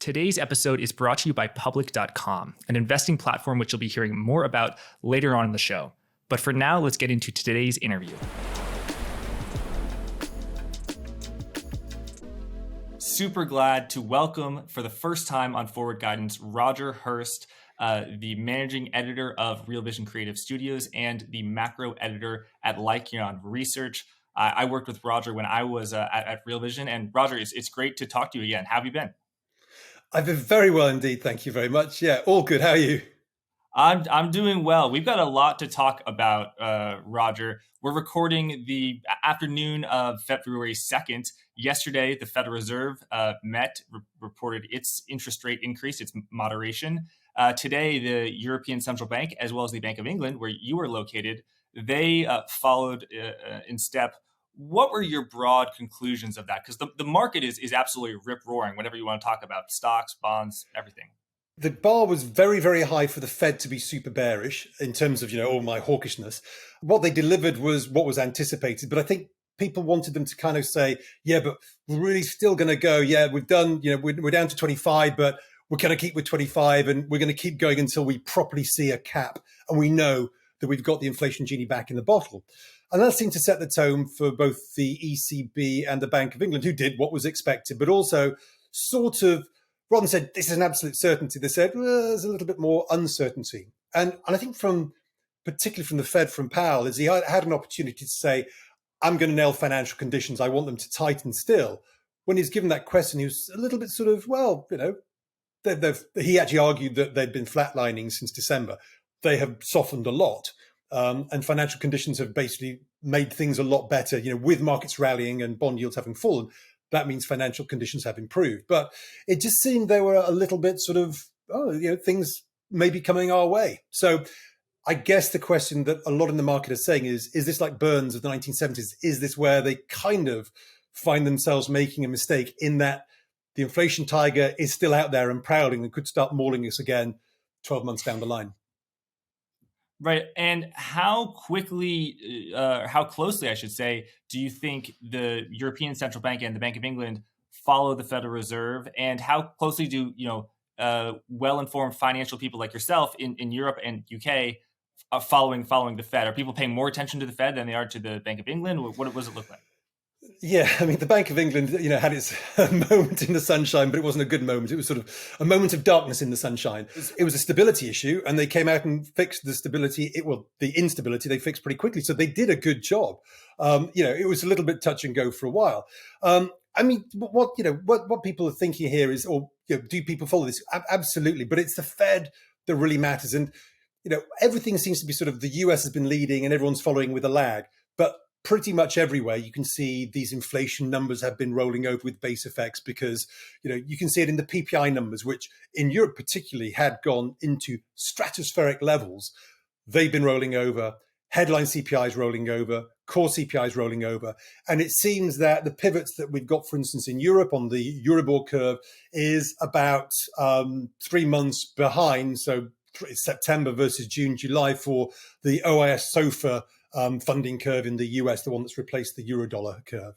Today's episode is brought to you by Public.com, an investing platform which you'll be hearing more about later on in the show. But for now, let's get into today's interview. Super glad to welcome for the first time on Forward Guidance, Roger Hirst, the managing editor of Real Vision Creative Studios and the macro editor at Lykeion Research. I worked with Roger when I was at Real Vision, and Roger, it's great to talk to you again. How have you been? I've been very well indeed. Thank you very much. Yeah, all good. How are you? I'm doing well. We've got a lot to talk about, Roger. We're recording the afternoon of February 2nd. Yesterday, the Federal Reserve reported its interest rate increase, its moderation. Today, the European Central Bank, as well as the Bank of England, where you are located, they followed in step. What were your broad conclusions of that? Because the market is absolutely rip-roaring, whatever you want to talk about, stocks, bonds, everything. The bar was very, very high for the Fed to be super bearish in terms of, all my hawkishness. What they delivered was what was anticipated. But I think people wanted them to kind of say, yeah, but we're really still going to go. Yeah, we've done, we're down to 25, but we're going to keep with 25 and we're going to keep going until we properly see a cap. And we know that we've got the inflation genie back in the bottle. And that seemed to set the tone for both the ECB and the Bank of England, who did what was expected, but also sort of, rather than said, this is an absolute certainty, they said, well, there's a little bit more uncertainty. And I think particularly from the Fed, from Powell, is he had an opportunity to say, I'm going to nail financial conditions. I want them to tighten still. When he's given that question, he was a little bit sort of, he actually argued that they'd been flatlining since December. They have softened a lot. And financial conditions have basically made things a lot better, with markets rallying and bond yields having fallen. That means financial conditions have improved. But it just seemed they were a little bit sort of, things may be coming our way. So I guess the question that a lot in the market are saying is this like Burns of the 1970s? Is this where they kind of find themselves making a mistake in that the inflation tiger is still out there and prowling and could start mauling us again 12 months down the line? Right. And how quickly, how closely, I should say, do you think the European Central Bank and the Bank of England follow the Federal Reserve? And how closely do, well-informed financial people like yourself in Europe and UK following the Fed? Are people paying more attention to the Fed than they are to the Bank of England? What does it look like? Yeah, I mean, the Bank of England, had its moment in the sunshine, but it wasn't a good moment. It was sort of a moment of darkness in the sunshine. It was a stability issue, and they came out and fixed the instability they fixed pretty quickly. So they did a good job. It was a little bit touch and go for a while. What people are thinking here is, do people follow this? Absolutely, but it's the Fed that really matters. And, everything seems to be sort of the US has been leading and everyone's following with a lag. But pretty much everywhere you can see these inflation numbers have been rolling over with base effects because, you can see it in the PPI numbers, which in Europe particularly had gone into stratospheric levels. They've been rolling over, headline CPI is rolling over, core CPI is rolling over. And it seems that the pivots that we've got, for instance, in Europe on the Euribor curve is about 3 months behind. So September versus June, July for the OIS SOFR funding curve in the US, the one that's replaced the Eurodollar curve.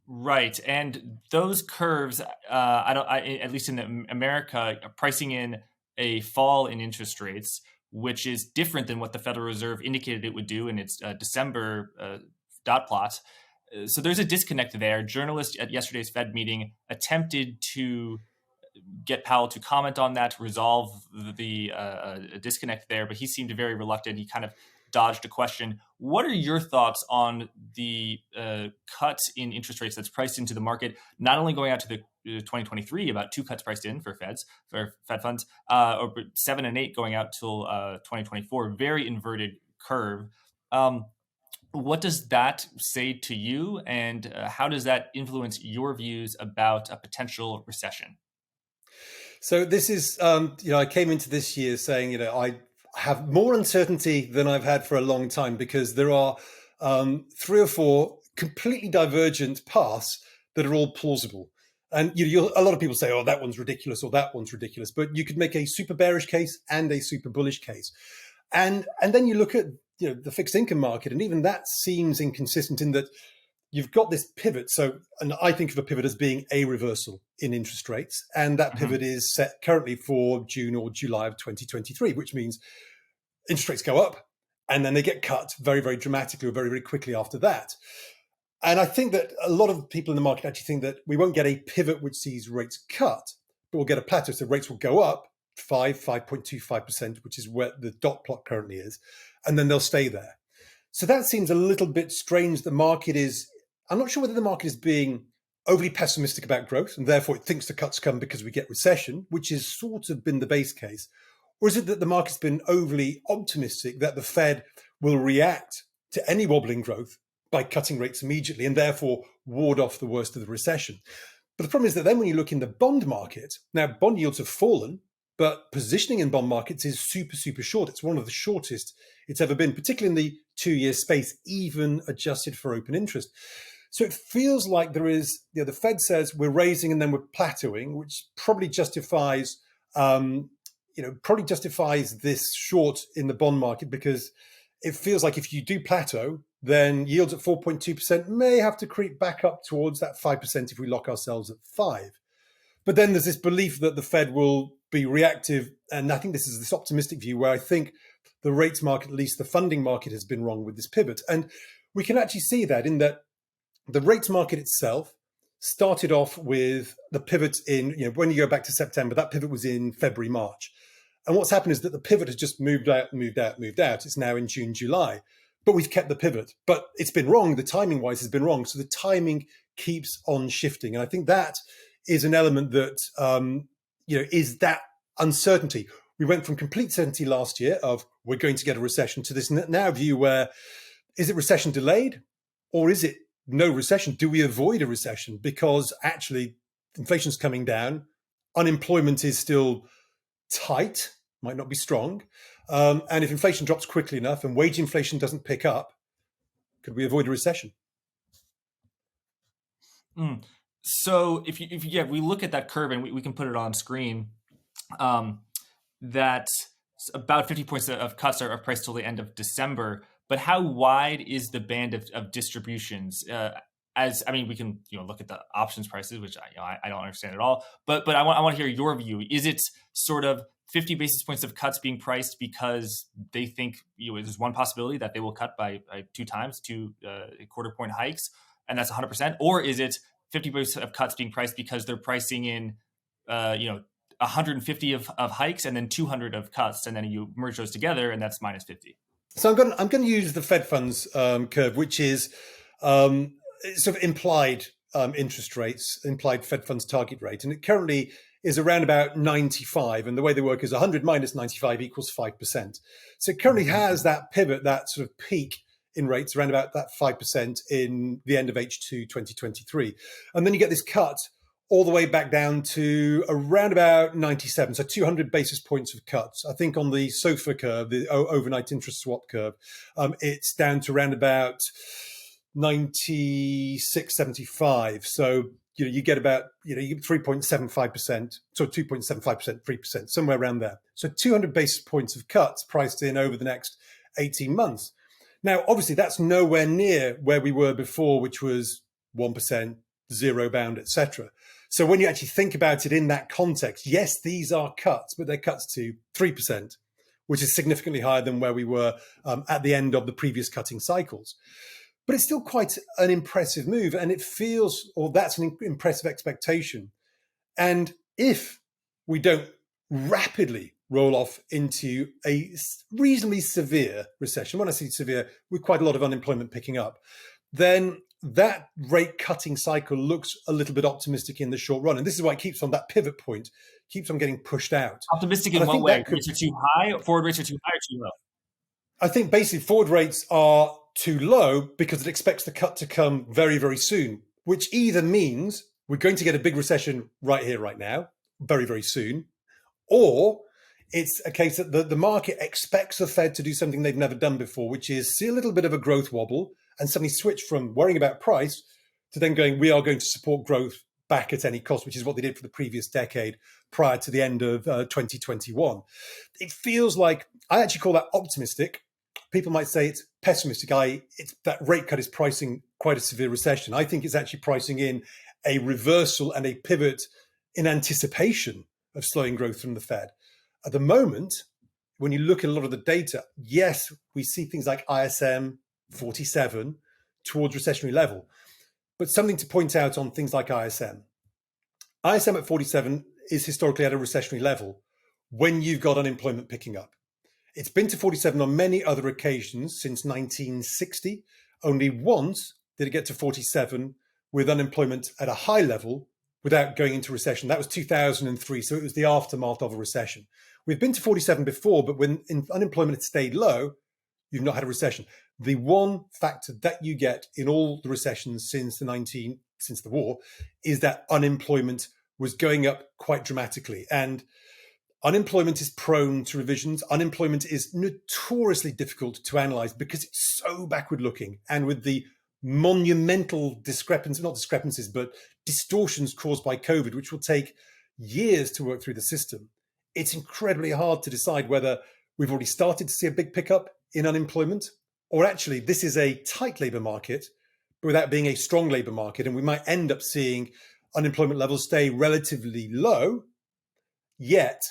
Right, and those curves, at least in America, are pricing in a fall in interest rates, which is different than what the Federal Reserve indicated it would do in its December dot plot. So there's a disconnect there. Journalists at yesterday's Fed meeting attempted to get Powell to comment on that, resolve the disconnect there, but he seemed very reluctant. He kind of dodged a question. What are your thoughts on the cuts in interest rates that's priced into the market, not only going out to the 2023, about 2 cuts priced in for Fed funds, or 7 and 8 going out till 2024, very inverted curve. What does that say to you, and how does that influence your views about a potential recession? So this is, I came into this year saying, I have more uncertainty than I've had for a long time because there are 3 or 4 completely divergent paths that are all plausible. And a lot of people say, oh, that one's ridiculous or that one's ridiculous. But you could make a super bearish case and a super bullish case. And then you look at the fixed income market, and even that seems inconsistent in that you've got this pivot. So, and I think of a pivot as being a reversal in interest rates. And that Mhm. pivot is set currently for June or July of 2023, which means interest rates go up and then they get cut very, very dramatically or very, very quickly after that. And I think that a lot of people in the market actually think that we won't get a pivot which sees rates cut, but we'll get a plateau. So rates will go up 5.25%, which is where the dot plot currently is, and then they'll stay there. So that seems a little bit strange. The market is, I'm not sure whether the market is being overly pessimistic about growth and therefore it thinks the cuts come because we get recession, which has sort of been the base case. Or is it that the market's been overly optimistic that the Fed will react to any wobbling growth by cutting rates immediately and therefore ward off the worst of the recession? But the problem is that then when you look in the bond market, now bond yields have fallen, but positioning in bond markets is super, super short. It's one of the shortest it's ever been, particularly in the 2-year space, even adjusted for open interest. So it feels like there is, the Fed says we're raising and then we're plateauing, which probably justifies, probably justifies this short in the bond market, because it feels like if you do plateau, then yields at 4.2% may have to creep back up towards that 5% if we lock ourselves at 5. But then there's this belief that the Fed will be reactive. And I think this is this optimistic view where I think the rates market, at least the funding market, has been wrong with this pivot. And we can actually see that in that the rates market itself started off with the pivot in, when you go back to September, that pivot was in February, March. And what's happened is that the pivot has just moved out. It's now in June, July. But we've kept the pivot. But it's been wrong. The timing-wise has been wrong. So the timing keeps on shifting. And I think that is an element that, is that uncertainty. We went from complete certainty last year of we're going to get a recession to this now view where, is it recession delayed or is it no recession? Do we avoid a recession? Because actually inflation's coming down. Unemployment is still tight, might not be strong. And if inflation drops quickly enough and wage inflation doesn't pick up, could we avoid a recession? So if we look at that curve and we can put it on screen, that about 50 points of cuts are priced till the end of December. But how wide is the band of distributions? We can look at the options prices, which I don't understand at all. But I want to hear your view. Is it sort of 50 basis points of cuts being priced because they think there's one possibility that they will cut by 2 times, 2 quarter point hikes, and that's 100%? Or is it 50 basis of cuts being priced because they're pricing in 150 of hikes and then 200 of cuts, and then you merge those together and that's minus 50? So I'm going to use the Fed funds curve, which is sort of implied interest rates, implied Fed funds target rate. And it currently is around about 95. And the way they work is 100 minus 95 equals 5%. So it currently has that pivot, that sort of peak in rates around about that 5% in the end of H2 2023. And then you get this cut all the way back down to around about 97. So 200 basis points of cuts. I think on the SOFR curve, the overnight interest swap curve, it's down to around about 96.75. So you get about you get 3.75%, so 2.75%, 3%, somewhere around there. So 200 basis points of cuts priced in over the next 18 months. Now, obviously, that's nowhere near where we were before, which was 1%, zero bound, etc. So when you actually think about it in that context, yes, these are cuts, but they're cuts to 3%, which is significantly higher than where we were at the end of the previous cutting cycles. But it's still quite an impressive move, and it feels, or that's an impressive expectation. And if we don't rapidly roll off into a reasonably severe recession, when I say severe, with quite a lot of unemployment picking up, then that rate cutting cycle looks a little bit optimistic in the short run. And this is why it keeps on that pivot point, keeps on getting pushed out. Optimistic in what way? Rates are too high? Forward rates are too high or too low? I think basically forward rates are too low because it expects the cut to come very, very soon, which either means we're going to get a big recession right here, right now, very, very soon, or it's a case that the market expects the Fed to do something they've never done before, which is see a little bit of a growth wobble and suddenly switch from worrying about price to then going, we are going to support growth back at any cost, which is what they did for the previous decade prior to the end of 2021. It feels like, I actually call that optimistic. people might say it's pessimistic. That rate cut is pricing quite a severe recession. I think it's actually pricing in a reversal and a pivot in anticipation of slowing growth from the Fed. At the moment, when you look at a lot of the data, yes, we see things like ISM 47 towards recessionary level. But something to point out on things like ISM. ISM at 47 is historically at a recessionary level when you've got unemployment picking up. It's been to 47 on many other occasions since 1960. Only once did it get to 47 with unemployment at a high level without going into recession. That was 2003, so it was the aftermath of a recession. We've been to 47 before, but when unemployment had stayed low, you've not had a recession. The one factor that you get in all the recessions since the war is that unemployment was going up quite dramatically. And unemployment is prone to revisions. Unemployment is notoriously difficult to analyze because it's so backward looking. And with the monumental distortions caused by COVID, which will take years to work through the system, it's incredibly hard to decide whether we've already started to see a big pickup in unemployment, or actually this is a tight labor market, but without being a strong labor market. And we might end up seeing unemployment levels stay relatively low, yet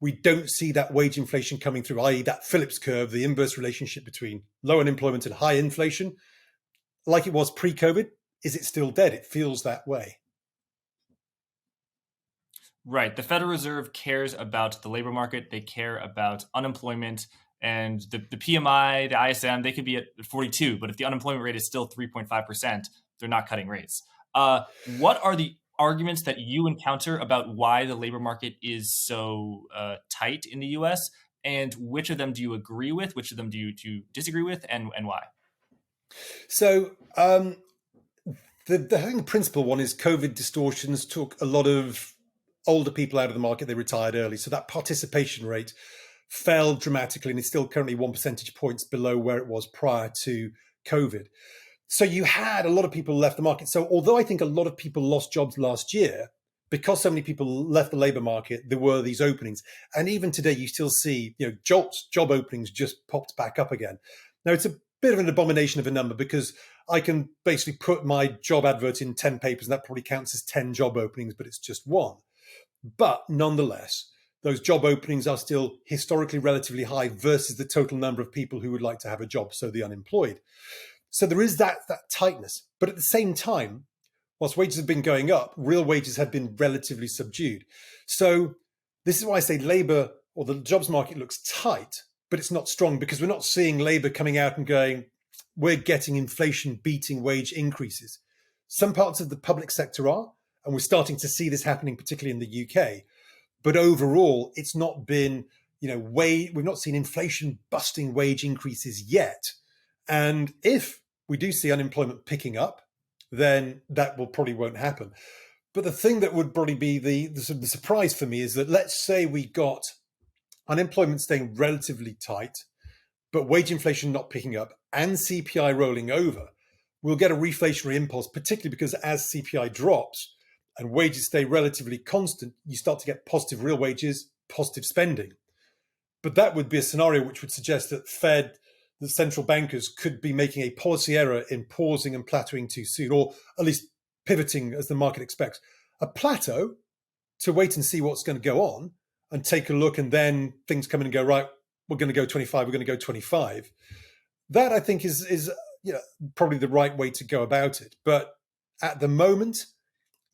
we don't see that wage inflation coming through, i.e. that Phillips curve, the inverse relationship between low unemployment and high inflation, like it was pre-COVID. Is it still dead? It feels that way. Right. The Federal Reserve cares about the labor market. They care about unemployment. And the PMI, the ISM, they could be at 42, but if the unemployment rate is still 3.5%, they're not cutting rates. What are the arguments that you encounter about why the labor market is so tight in the US? And which of them do you agree with? Which of them do you disagree with? And why? So the principal one is COVID distortions took a lot of older people out of the market. They retired early. So that participation rate fell dramatically and is still currently 1 percentage points below where it was prior to COVID. So you had a lot of people left the market. So although I think a lot of people lost jobs last year, because so many people left the labor market, there were these openings. And even today, you still see, job openings just popped back up again. Now, it's a bit of an abomination of a number because I can basically put my job advert in 10 papers and that probably counts as 10 job openings, but it's just one. But nonetheless, those job openings are still historically relatively high versus the total number of people who would like to have a job, so the unemployed. So there is that tightness. But at the same time, whilst wages have been going up, real wages have been relatively subdued. So this is why I say labor or the jobs market looks tight, but it's not strong because we're not seeing labor coming out and going, we're getting inflation beating wage increases. Some parts of the public sector are, and we're starting to see this happening, particularly in the UK. But overall, it's not been, we've not seen inflation busting wage increases yet. And if we do see unemployment picking up, then that probably won't happen. But the thing that would probably be the surprise for me is that let's say we got unemployment staying relatively tight, but wage inflation not picking up and CPI rolling over, we'll get a reflationary impulse, particularly because as CPI drops and wages stay relatively constant, you start to get positive real wages, positive spending. But that would be a scenario which would suggest that the central bankers could be making a policy error in pausing and plateauing too soon, or at least pivoting as the market expects. A plateau to wait and see what's going to go on and take a look, and then things come in and go, right, we're going to go 25, we're going to go 25. That I think is probably the right way to go about it. But at the moment,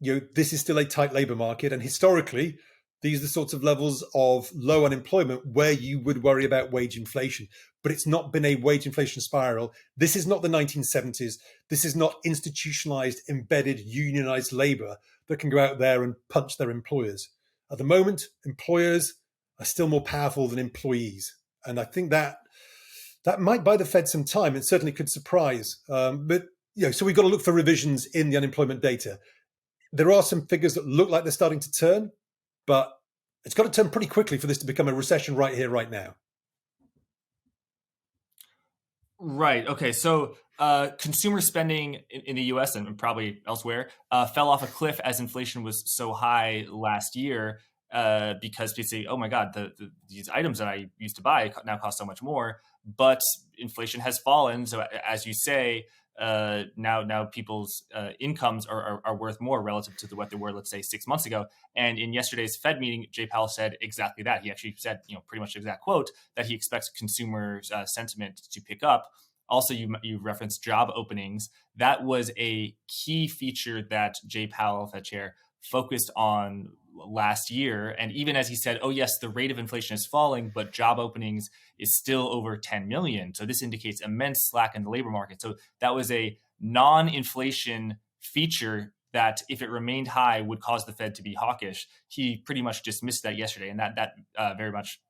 this is still a tight labor market, and historically, these are the sorts of levels of low unemployment where you would worry about wage inflation. But it's not been a wage inflation spiral. This is not the 1970s. This is not institutionalized, embedded, unionized labor that can go out there and punch their employers. At the moment, employers are still more powerful than employees. And I think that might buy the Fed some time. It certainly could surprise. But so we've got to look for revisions in the unemployment data. There are some figures that look like they're starting to turn, but it's got to turn pretty quickly for this to become a recession right here, right now. Right. Okay. So consumer spending in the US and probably elsewhere fell off a cliff as inflation was so high last year because people say, oh my God, these items that I used to buy now cost so much more. but inflation has fallen. So as you say, now people's incomes are worth more relative to what they were, let's say, 6 months ago. And in yesterday's Fed meeting, Jay Powell said exactly that. He actually said, pretty much the exact quote, that he expects consumer sentiment to pick up. Also, you referenced job openings. That was a key feature that Jay Powell, Fed chair, focused on last year. And even as he said, oh, yes, the rate of inflation is falling, but job openings is still over 10 million. So this indicates immense slack in the labor market. So that was a non-inflation feature that, if it remained high, would cause the Fed to be hawkish. He pretty much dismissed that yesterday, and that very much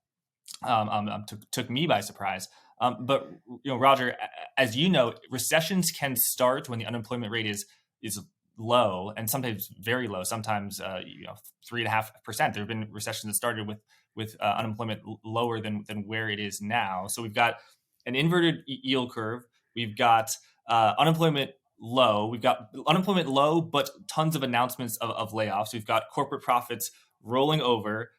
took me by surprise. But Roger, as you know, recessions can start when the unemployment rate is low, and sometimes very low. Sometimes 3.5%. There have been recessions that started with unemployment lower than where it is now. So we've got an inverted yield curve. We've got unemployment low. We've got unemployment low, but tons of announcements of layoffs. We've got corporate profits rolling over.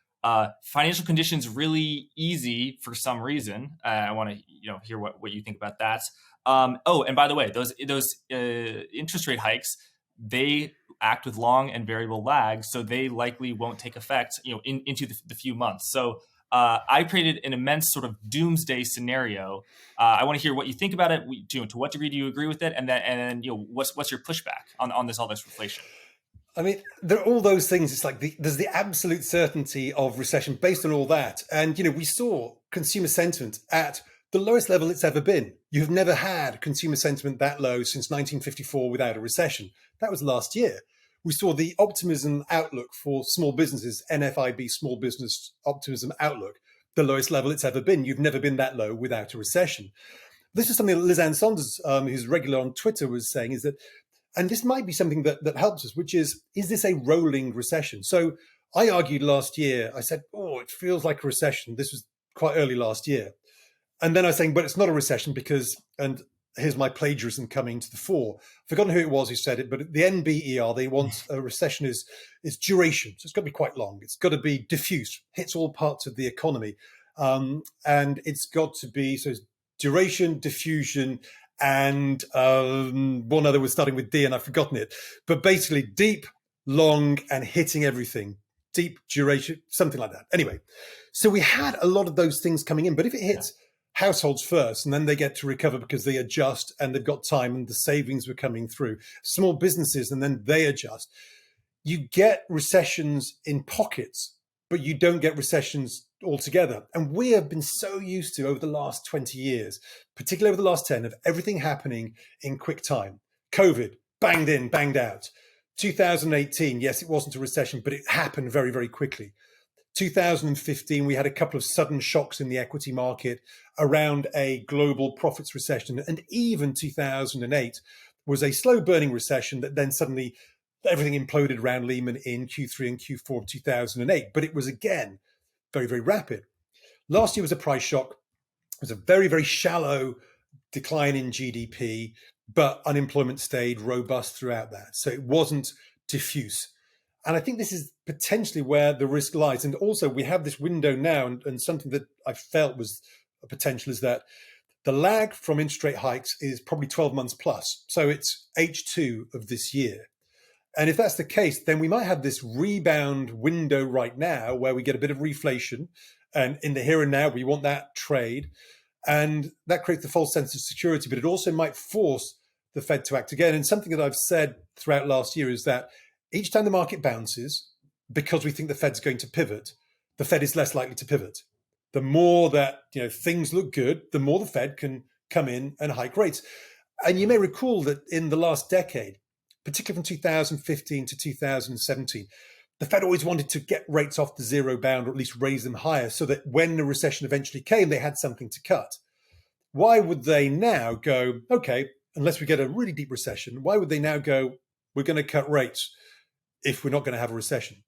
Financial conditions really easy for some reason. I want to hear what you think about that. And by the way, those interest rate hikes, they act with long and variable lags, so they likely won't take effect into the few months. So I created an immense sort of doomsday scenario. I want to hear what you think about it. To what degree do you agree with it? And then what's your pushback on all this inflation? I mean, there are all those things. It's like there's the absolute certainty of recession based on all that. And, we saw consumer sentiment at the lowest level it's ever been. You've never had consumer sentiment that low since 1954 without a recession. That was last year. We saw the optimism outlook for small businesses, NFIB Small Business Optimism Outlook, the lowest level it's ever been. You've never been that low without a recession. This is something that Liz Ann Saunders, who's regular on Twitter, was saying, is that, and this might be something that helps us, which is this a rolling recession? So I argued last year, I said, it feels like a recession. This was quite early last year. And then I was saying, but it's not a recession because, and here's my plagiarism coming to the fore. I've forgotten who it was who said it, but the NBER, they want a recession is duration. So it's got to be quite long. It's got to be diffuse, hits all parts of the economy. And it's got to be, so it's duration, diffusion, and one other was starting with D and I've forgotten it. But basically deep, long, and hitting everything. Deep duration, something like that. Anyway, so we had a lot of those things coming in. But if it hits households first, and then they get to recover because they adjust and they've got time and the savings were coming through, small businesses, and then they adjust, you get recessions in pockets, but you don't get recessions altogether. And we have been so used to, over the last 20 years, particularly over the last 10, of everything happening in quick time. COVID, banged in, banged out. 2018, yes, it wasn't a recession, but it happened very, very quickly. 2015, we had a couple of sudden shocks in the equity market around a global profits recession. And even 2008 was a slow burning recession that then suddenly everything imploded around Lehman in Q3 and Q4 of 2008. But it was, again, very, very rapid. Last year was a price shock. It was a very, very shallow decline in GDP, but unemployment stayed robust throughout that. So it wasn't diffuse. And I think this is potentially where the risk lies. And also we have this window now, and something that I felt was a potential is that the lag from interest rate hikes is probably 12 months plus. So it's H2 of this year. And if that's the case, then we might have this rebound window right now where we get a bit of reflation. And in the here and now, we want that trade. And that creates the false sense of security, but it also might force the Fed to act again. And something that I've said throughout last year is that each time the market bounces, because we think the Fed's going to pivot, the Fed is less likely to pivot. The more that things look good, the more the Fed can come in and hike rates. And you may recall that in the last decade, particularly from 2015 to 2017, the Fed always wanted to get rates off the zero bound, or at least raise them higher, so that when the recession eventually came, they had something to cut. Why would they now go, okay, unless we get a really deep recession, why would they now go, we're going to cut rates if we're not going to have a recession?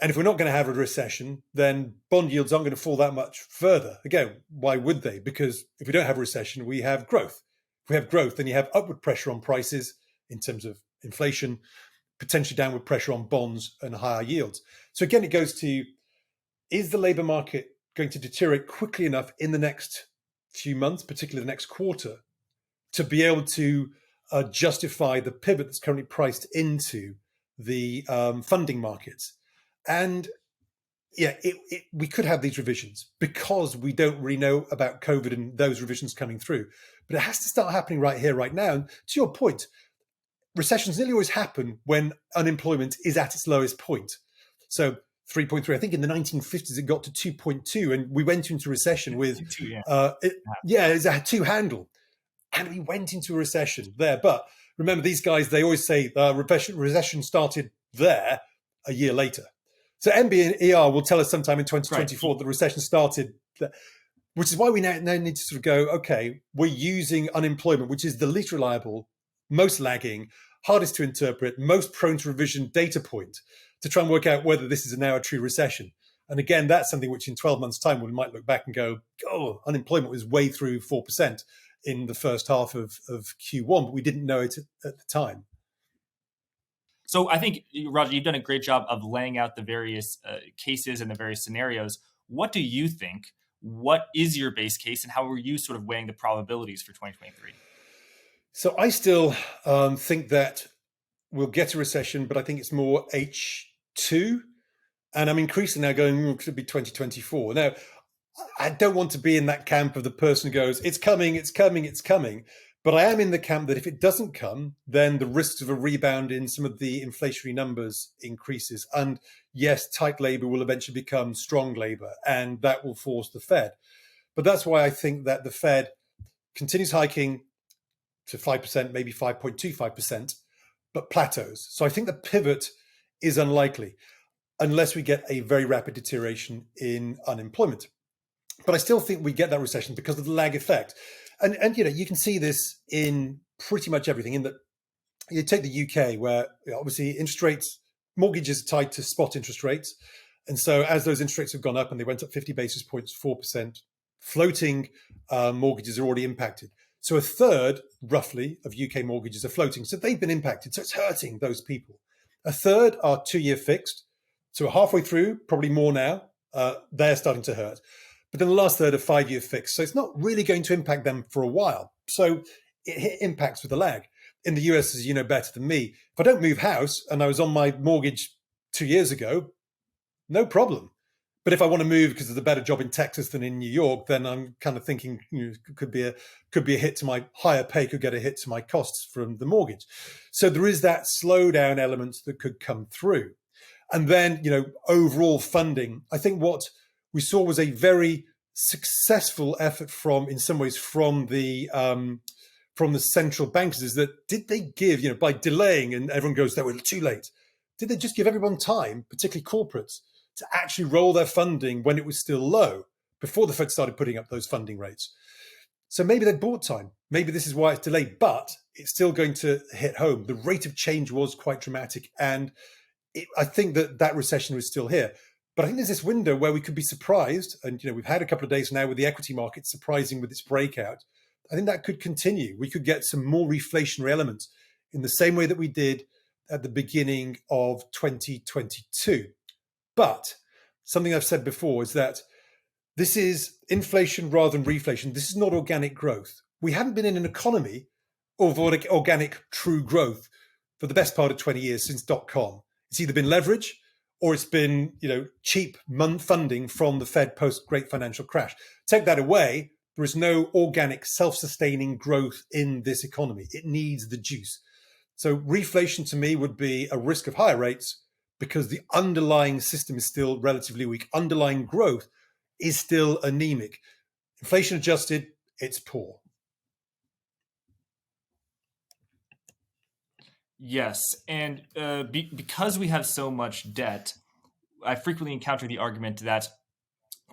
And if we're not going to have a recession, then bond yields aren't going to fall that much further. Again, why would they? Because if we don't have a recession, we have growth. If we have growth, then you have upward pressure on prices in terms of inflation, potentially downward pressure on bonds and higher yields. So again, it goes to, is the labor market going to deteriorate quickly enough in the next few months, particularly the next quarter, to be able to justify the pivot that's currently priced into the funding markets. And yeah, we could have these revisions because we don't really know about COVID and those revisions coming through. But it has to start happening right here, right now. And to your point, recessions nearly always happen when unemployment is at its lowest point. So 3.3, I think in the 1950s it got to 2.2, and we went into recession with, it's a two handle. And we went into a recession there. But remember, these guys, they always say recession started there a year later. So MBER will tell us sometime in 2024 that the recession started there, which is why we now need to sort of go, okay, we're using unemployment, which is the least reliable, most lagging, hardest to interpret, most prone to revision data point to try and work out whether this is now a true recession. And again, that's something which in 12 months' time, we might look back and go, oh, unemployment was way through 4% in the first half of Q1, but we didn't know it at the time. So I think, Roger, you've done a great job of laying out the various cases and the various scenarios. What do you think? What is your base case, and how are you sort of weighing the probabilities for 2023? So I still think that we'll get a recession, but I think it's more H2. And I'm increasingly now going, it could be 2024. Now, I don't want to be in that camp of the person who goes, it's coming, it's coming, it's coming. But I am in the camp that if it doesn't come, then the risks of a rebound in some of the inflationary numbers increases. And yes, tight labor will eventually become strong labor, and that will force the Fed. But that's why I think that the Fed continues hiking to 5%, maybe 5.25%, but plateaus. So I think the pivot is unlikely unless we get a very rapid deterioration in unemployment. But I still think we get that recession because of the lag effect. And you can see this in pretty much everything. In that, you take the UK, where obviously interest rates, mortgages are tied to spot interest rates. And so as those interest rates have gone up and they went up 50 basis points, 4%, floating mortgages are already impacted. So a third, roughly, of UK mortgages are floating. So they've been impacted. So it's hurting those people. A third are 2-year fixed. So we're halfway through, probably more now. They're starting to hurt. But then the last third are 5-year fixed. So it's not really going to impact them for a while. So it impacts with a lag. In the US, as you know better than me, if I don't move house and I was on my mortgage 2 years ago, no problem. But if I want to move because there's a better job in Texas than in New York, then I'm kind of thinking could be a hit to my higher pay, could get a hit to my costs from the mortgage. So there is that slowdown element that could come through. And then, overall funding, I think what we saw was a very successful effort in some ways, from the central bankers, is that did they give, by delaying, and everyone goes, they were too late. Did they just give everyone time, particularly corporates, to actually roll their funding when it was still low, before the Fed started putting up those funding rates? So maybe they bought time. Maybe this is why it's delayed, but it's still going to hit home. The rate of change was quite dramatic. And I think that recession was still here. But I think there's this window where we could be surprised. And, we've had a couple of days now with the equity market surprising with its breakout. I think that could continue. We could get some more reflationary elements in the same way that we did at the beginning of 2022. But something I've said before is that this is inflation rather than reflation. This is not organic growth. We haven't been in an economy of organic true growth for the best part of 20 years since .com. It's either been leverage or it's been, cheap funding from the Fed post-Great Financial Crash. Take that away, there is no organic self-sustaining growth in this economy. It needs the juice. So reflation to me would be a risk of higher rates because the underlying system is still relatively weak. Underlying growth is still anemic. Inflation adjusted, it's poor. Yes, and because we have so much debt, I frequently encounter the argument that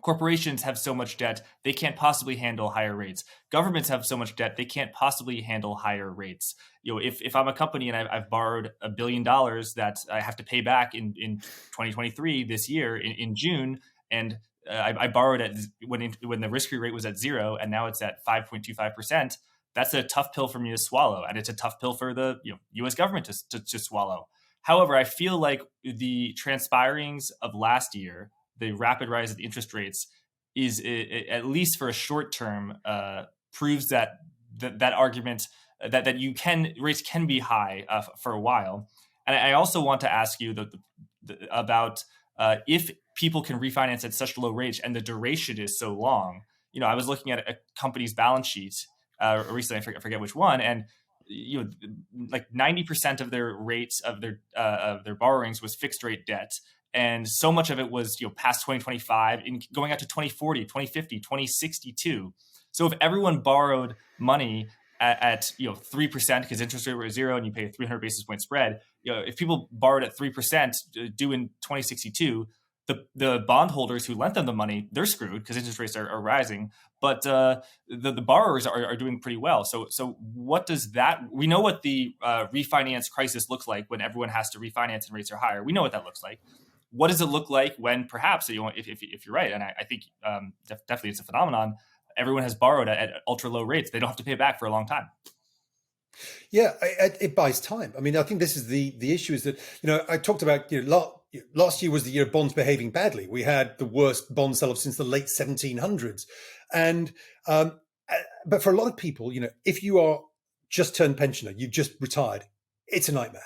corporations have so much debt, they can't possibly handle higher rates. Governments have so much debt, they can't possibly handle higher rates. If I'm a company and I've borrowed $1 billion that I have to pay back in 2023, this year, in June, and I borrowed when the risk-free rate was at 0, and now it's at 5.25%, that's a tough pill for me to swallow, and it's a tough pill for the U.S. government to swallow. However, I feel like the transpirings of last year, the rapid rise of interest rates, is at least for a short term proves that argument that you can rates can be high for a while. And I also want to ask you about if people can refinance at such low rates and the duration is so long. I was looking at a company's balance sheet recently. I forget which one, and like 90% of their rates of their borrowings was fixed rate debt, and so much of it was past 2025 and going out to 2040, 2050, 2062. So if everyone borrowed money at 3% because interest rate was zero and you pay a 300 basis point spread, if people borrowed at 3% due in 2062, the bondholders who lent them the money, they're screwed because interest rates are rising. But the borrowers are doing pretty well. So what does that? We know what the refinance crisis looks like when everyone has to refinance and rates are higher. We know what that looks like. What does it look like when perhaps if you're right, and I think definitely it's a phenomenon. Everyone has borrowed at ultra low rates. They don't have to pay it back for a long time. Yeah, it buys time. I mean, I think this is the issue is that, I talked about, last year was the year of bonds behaving badly. We had the worst bond sell-off since the late 1700s. And, but for a lot of people, if you are just turned pensioner, you've just retired, it's a nightmare.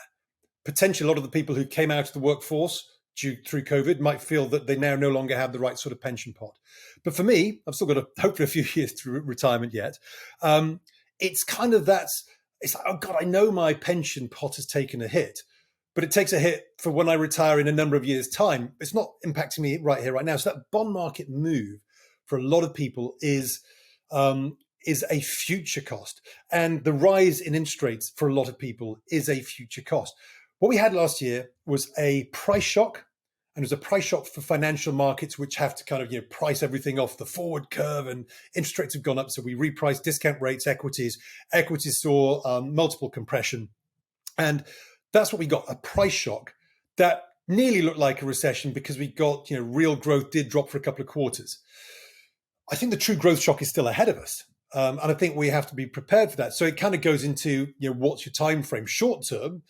Potentially, a lot of the people who came out of the workforce through COVID might feel that they now no longer have the right sort of pension pot. But for me, I've still got hopefully a few years to retirement yet. It's kind of it's like, oh God, I know my pension pot has taken a hit, but it takes a hit for when I retire in a number of years' time. It's not impacting me right here, right now. So that bond market move for a lot of people is a future cost. And the rise in interest rates for a lot of people is a future cost. What we had last year was a price shock, and it was a price shock for financial markets, which have to kind of price everything off the forward curve, and interest rates have gone up. So we repriced discount rates, equities. Equities saw multiple compression. And that's what we got, a price shock that nearly looked like a recession because we got, real growth did drop for a couple of quarters. I think the true growth shock is still ahead of us. And I think we have to be prepared for that. So it kind of goes into, what's your time frame? Short term,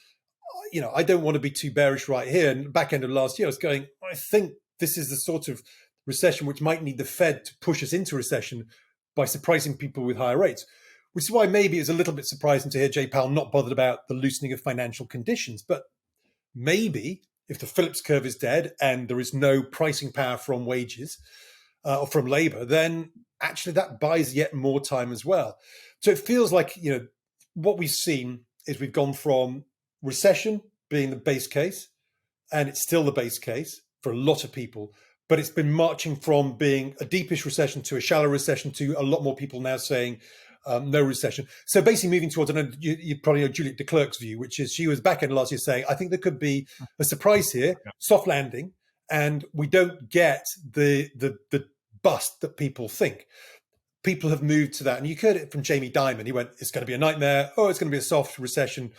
I don't want to be too bearish right here. And back end of last year, I was going, I think this is the sort of recession which might need the Fed to push us into recession by surprising people with higher rates, which is why maybe it's a little bit surprising to hear Jay Powell not bothered about the loosening of financial conditions. But maybe if the Phillips curve is dead and there is no pricing power from wages or from labor, then actually that buys yet more time as well. So it feels like, what we've seen is we've gone from recession being the base case, and it's still the base case for a lot of people, but it's been marching from being a deepish recession to a shallow recession to a lot more people now saying no recession. So basically moving towards, I know you probably know Juliet de Klerk's view, which is she was back in last year saying, I think there could be a surprise here, soft landing, and we don't get the bust that people think. People have moved to that. And you heard it from Jamie Dimon. He went, it's going to be a nightmare. Oh, it's going to be a soft recession.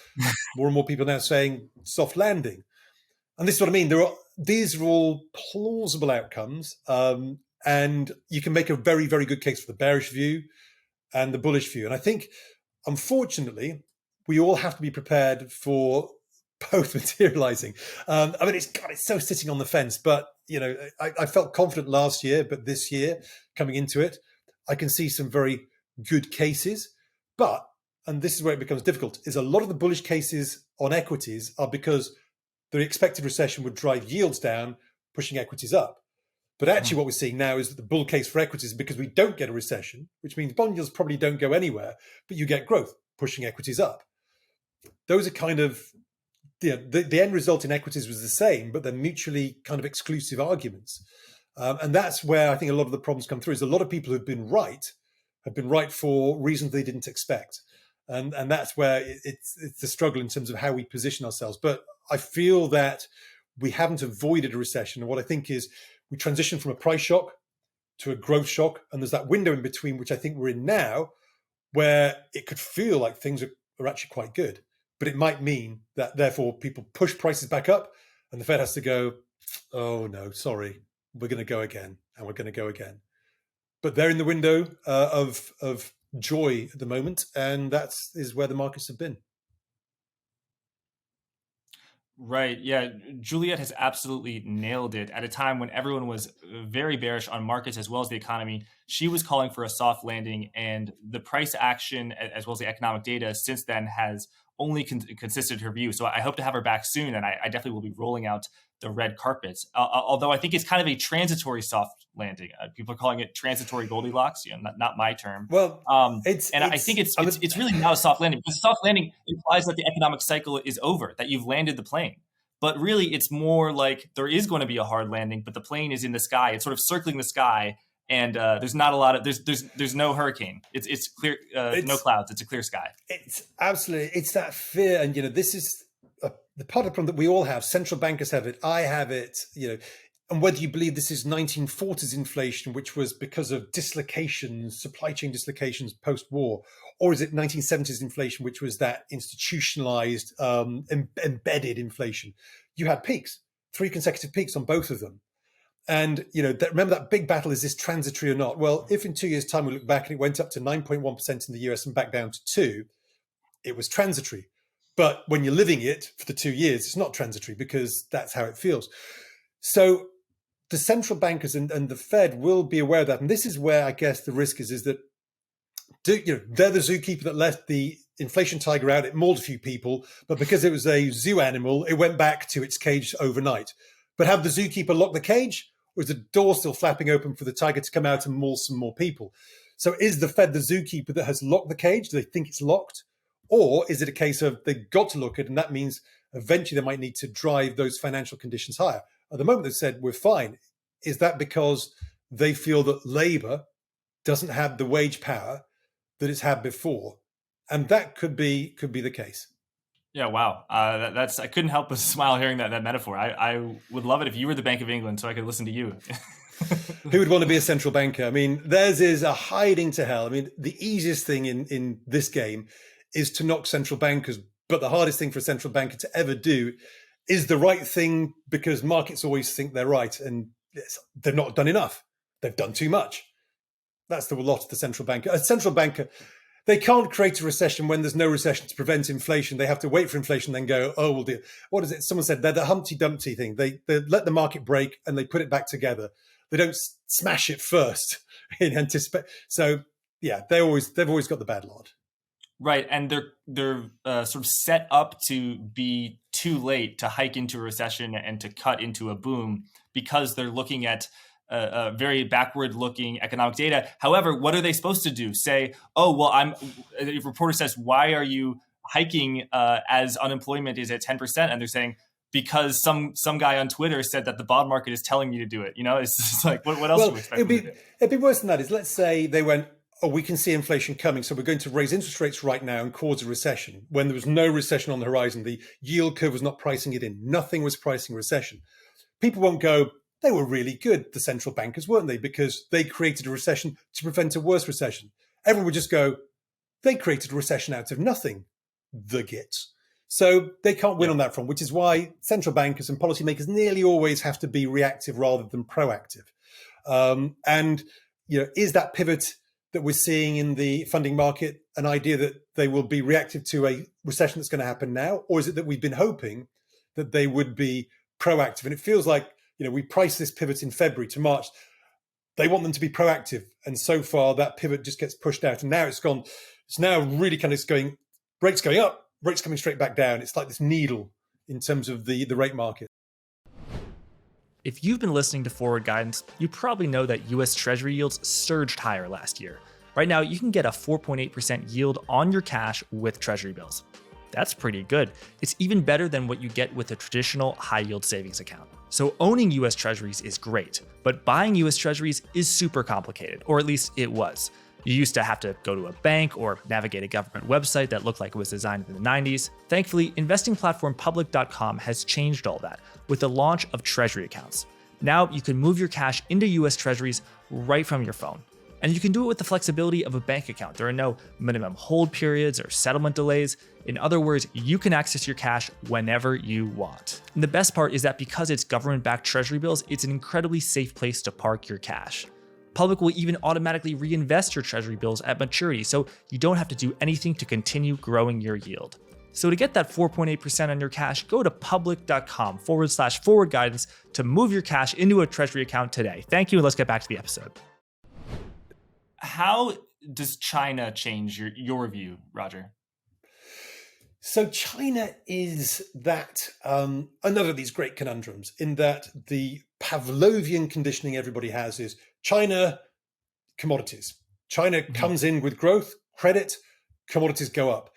More and more people now saying soft landing. And this is what I mean. These are all plausible outcomes. And you can make a very, very good case for the bearish view and the bullish view. And I think, unfortunately, we all have to be prepared for both materializing. It's so sitting on the fence. But, I felt confident last year, but this year coming into it, I can see some very good cases, but, and this is where it becomes difficult, is a lot of the bullish cases on equities are because the expected recession would drive yields down, pushing equities up. But actually what we're seeing now is that the bull case for equities is because we don't get a recession, which means bond yields probably don't go anywhere, but you get growth, pushing equities up. Those are kind of, the end result in equities was the same, but they're mutually kind of exclusive arguments. And that's where I think a lot of the problems come through, is a lot of people who've been right for reasons they didn't expect. And that's where it's the struggle in terms of how we position ourselves. But I feel that we haven't avoided a recession. And what I think is we transition from a price shock to a growth shock. And there's that window in between, which I think we're in now, where it could feel like things are actually quite good. But it might mean that therefore people push prices back up and the Fed has to go, oh no, sorry. We're going to go again, and we're going to go again. But they're in the window of joy at the moment, and that is where the markets have been. Right. Yeah. Juliet has absolutely nailed it at a time when everyone was very bearish on markets as well as the economy. She was calling for a soft landing, and the price action as well as the economic data since then has only consisted her view. So I hope to have her back soon, and I definitely will be rolling out the red carpets. Although I think it's kind of a transitory soft landing. People are calling it transitory Goldilocks. Not my term. Well, And I think it's really not a soft landing, because soft landing implies that the economic cycle is over, that you've landed the plane. But really, it's more like there is going to be a hard landing, but the plane is in the sky. It's sort of circling the sky, and there's not a lot of there's no hurricane. It's clear, no clouds. It's a clear sky. It's that fear, and this is the part of the problem that we all have. Central bankers have it. I have it. And whether you believe this is 1940s inflation, which was because of dislocations, supply chain dislocations post-war, or is it 1970s inflation, which was that institutionalized, embedded inflation? You had peaks, 3 consecutive peaks on both of them. And, remember that big battle, is this transitory or not? Well, if in 2 years' time we look back and it went up to 9.1% in the US and back down to 2%, it was transitory. But when you're living it for the 2 years, it's not transitory, because that's how it feels. So the central bankers and the Fed will be aware of that. And this is where I guess the risk is that they're the zookeeper that let the inflation tiger out. It mauled a few people, but because it was a zoo animal, it went back to its cage overnight. But have the zookeeper locked the cage, or is the door still flapping open for the tiger to come out and maul some more people? So is the Fed the zookeeper that has locked the cage? Do they think it's locked? Or is it a case of they've got to look at it, and that means eventually they might need to drive those financial conditions higher? At the moment, they've said we're fine. Is that because they feel that labor doesn't have the wage power that it's had before? And that could be the case. Yeah, wow. That's I couldn't help but smile hearing that metaphor. I would love it if you were the Bank of England so I could listen to you. Who would want to be a central banker? I mean, theirs is a hiding to hell. I mean, the easiest thing in this game is to knock central bankers, but the hardest thing for a central banker to ever do is the right thing, because markets always think they're right, and they've not done enough. They've done too much. That's the lot of the central banker. A central banker, they can't create a recession when there's no recession to prevent inflation. They have to wait for inflation, then go, oh, we'll do. What is it? Someone said they're the Humpty Dumpty thing. They let the market break and they put it back together. They don't smash it first in anticipate. So yeah, they've always got the bad lot. Right, and they're sort of set up to be too late to hike into a recession and to cut into a boom, because they're looking at very backward-looking economic data. However, what are they supposed to do? Say, oh, well, a reporter says, why are you hiking as unemployment is at 10%? And they're saying, because some guy on Twitter said that the bond market is telling me to do it. It's just like, what else do we expect? It'd be worse than that. Is, let's say they went, oh, we can see inflation coming, so we're going to raise interest rates right now and cause a recession, when there was no recession on the horizon. The yield curve was not pricing it in. Nothing was pricing recession. People won't go, they were really good, the central bankers, weren't they? Because they created a recession to prevent a worse recession. Everyone would just go, they created a recession out of nothing, the gits. So they can't win on that front, which is why central bankers and policymakers nearly always have to be reactive rather than proactive. Is that pivot that we're seeing in the funding market an idea that they will be reactive to a recession that's going to happen now? Or is it that we've been hoping that they would be proactive? And it feels like, we priced this pivot in February to March. They want them to be proactive. And so far that pivot just gets pushed out. And now it's gone. It's now really kind of going, rates going up, rates coming straight back down. It's like this needle in terms of the rate market. If you've been listening to Forward Guidance, you probably know that US Treasury yields surged higher last year. Right now, you can get a 4.8% yield on your cash with Treasury bills. That's pretty good. It's even better than what you get with a traditional high-yield savings account. So owning US Treasuries is great, but buying US Treasuries is super complicated, or at least it was. You used to have to go to a bank or navigate a government website that looked like it was designed in the 90s. Thankfully, investing platform public.com has changed all that with the launch of Treasury accounts. Now you can move your cash into US Treasuries right from your phone. And you can do it with the flexibility of a bank account. There are no minimum hold periods or settlement delays. In other words, you can access your cash whenever you want. And the best part is that because it's government-backed Treasury bills, it's an incredibly safe place to park your cash. Public will even automatically reinvest your Treasury bills at maturity, so you don't have to do anything to continue growing your yield. So to get that 4.8% on your cash, go to public.com/forward guidance to move your cash into a treasury account today. Thank you, and let's get back to the episode. How does China change your view, Roger? So China is that another of these great conundrums, in that the Pavlovian conditioning everybody has is China, commodities. China comes in with growth, credit, commodities go up.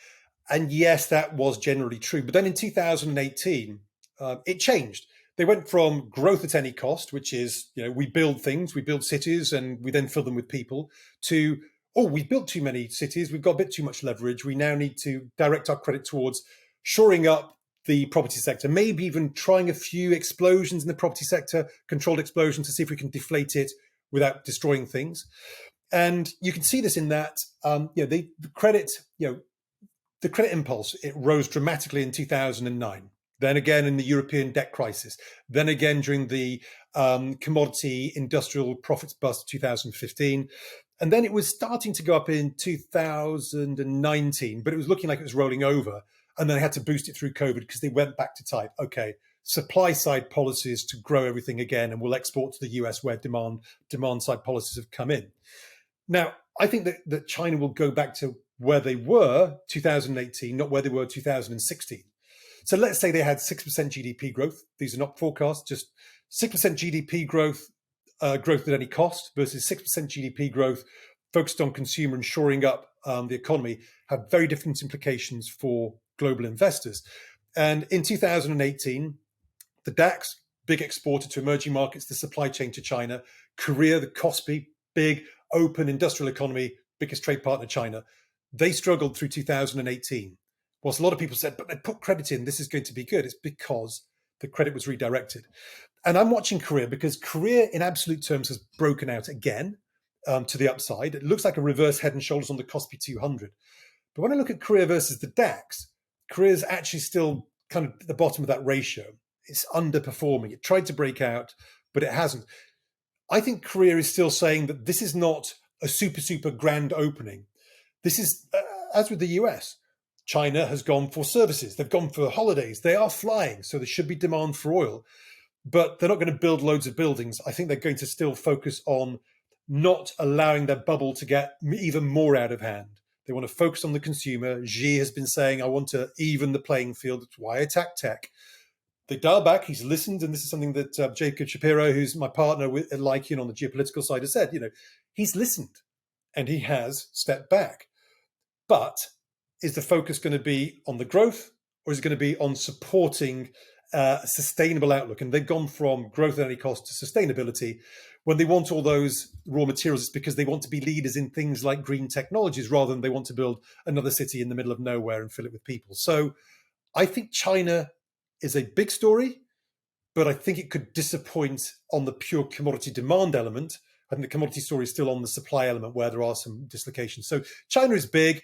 And yes, that was generally true. But then in 2018, it changed. They went from growth at any cost, which is, we build things, we build cities, and we then fill them with people, to, we've built too many cities, we've got a bit too much leverage, we now need to direct our credit towards shoring up the property sector, maybe even trying a few explosions in the property sector, controlled explosions, to see if we can deflate it without destroying things. And you can see this in that, the credit impulse, it rose dramatically in 2009. Then again in the European debt crisis. Then again during the commodity industrial profits bust 2015. And then it was starting to go up in 2019, but it was looking like it was rolling over. And then they had to boost it through COVID because they went back to type, okay, supply side policies to grow everything again, and we'll export to the US where demand side policies have come in. Now, I think that China will go back to where they were 2018, not where they were 2016. So let's say they had 6% GDP growth. These are not forecasts, just 6% GDP growth at any cost versus 6% GDP growth focused on consumer and shoring up the economy have very different implications for global investors. And in 2018, the DAX, big exporter to emerging markets, the supply chain to China, Korea, the KOSPI, big open industrial economy, biggest trade partner, China, they struggled through 2018. Whilst a lot of people said, but they put credit in, this is going to be good. It's because the credit was redirected. And I'm watching Korea because Korea in absolute terms has broken out again to the upside. It looks like a reverse head and shoulders on the KOSPI 200. But when I look at Korea versus the DAX, Korea's actually still kind of at the bottom of that ratio. It's underperforming. It tried to break out, but it hasn't. I think Korea is still saying that this is not a super grand opening. This is, as with the US, China has gone for services. They've gone for holidays. They are flying, so there should be demand for oil. But they're not going to build loads of buildings. I think they're going to still focus on not allowing their bubble to get even more out of hand. They want to focus on the consumer. Xi has been saying, I want to even the playing field. That's why I attack tech. They dial back. He's listened. And this is something that Jacob Shapiro, who's my partner at Lykeion on the geopolitical side, has said. He's listened and he has stepped back. But is the focus going to be on the growth, or is it going to be on supporting a sustainable outlook? And they've gone from growth at any cost to sustainability. When they want all those raw materials, it's because they want to be leaders in things like green technologies rather than they want to build another city in the middle of nowhere and fill it with people. So I think China is a big story, but I think it could disappoint on the pure commodity demand element. I think the commodity story is still on the supply element where there are some dislocations. So China is big.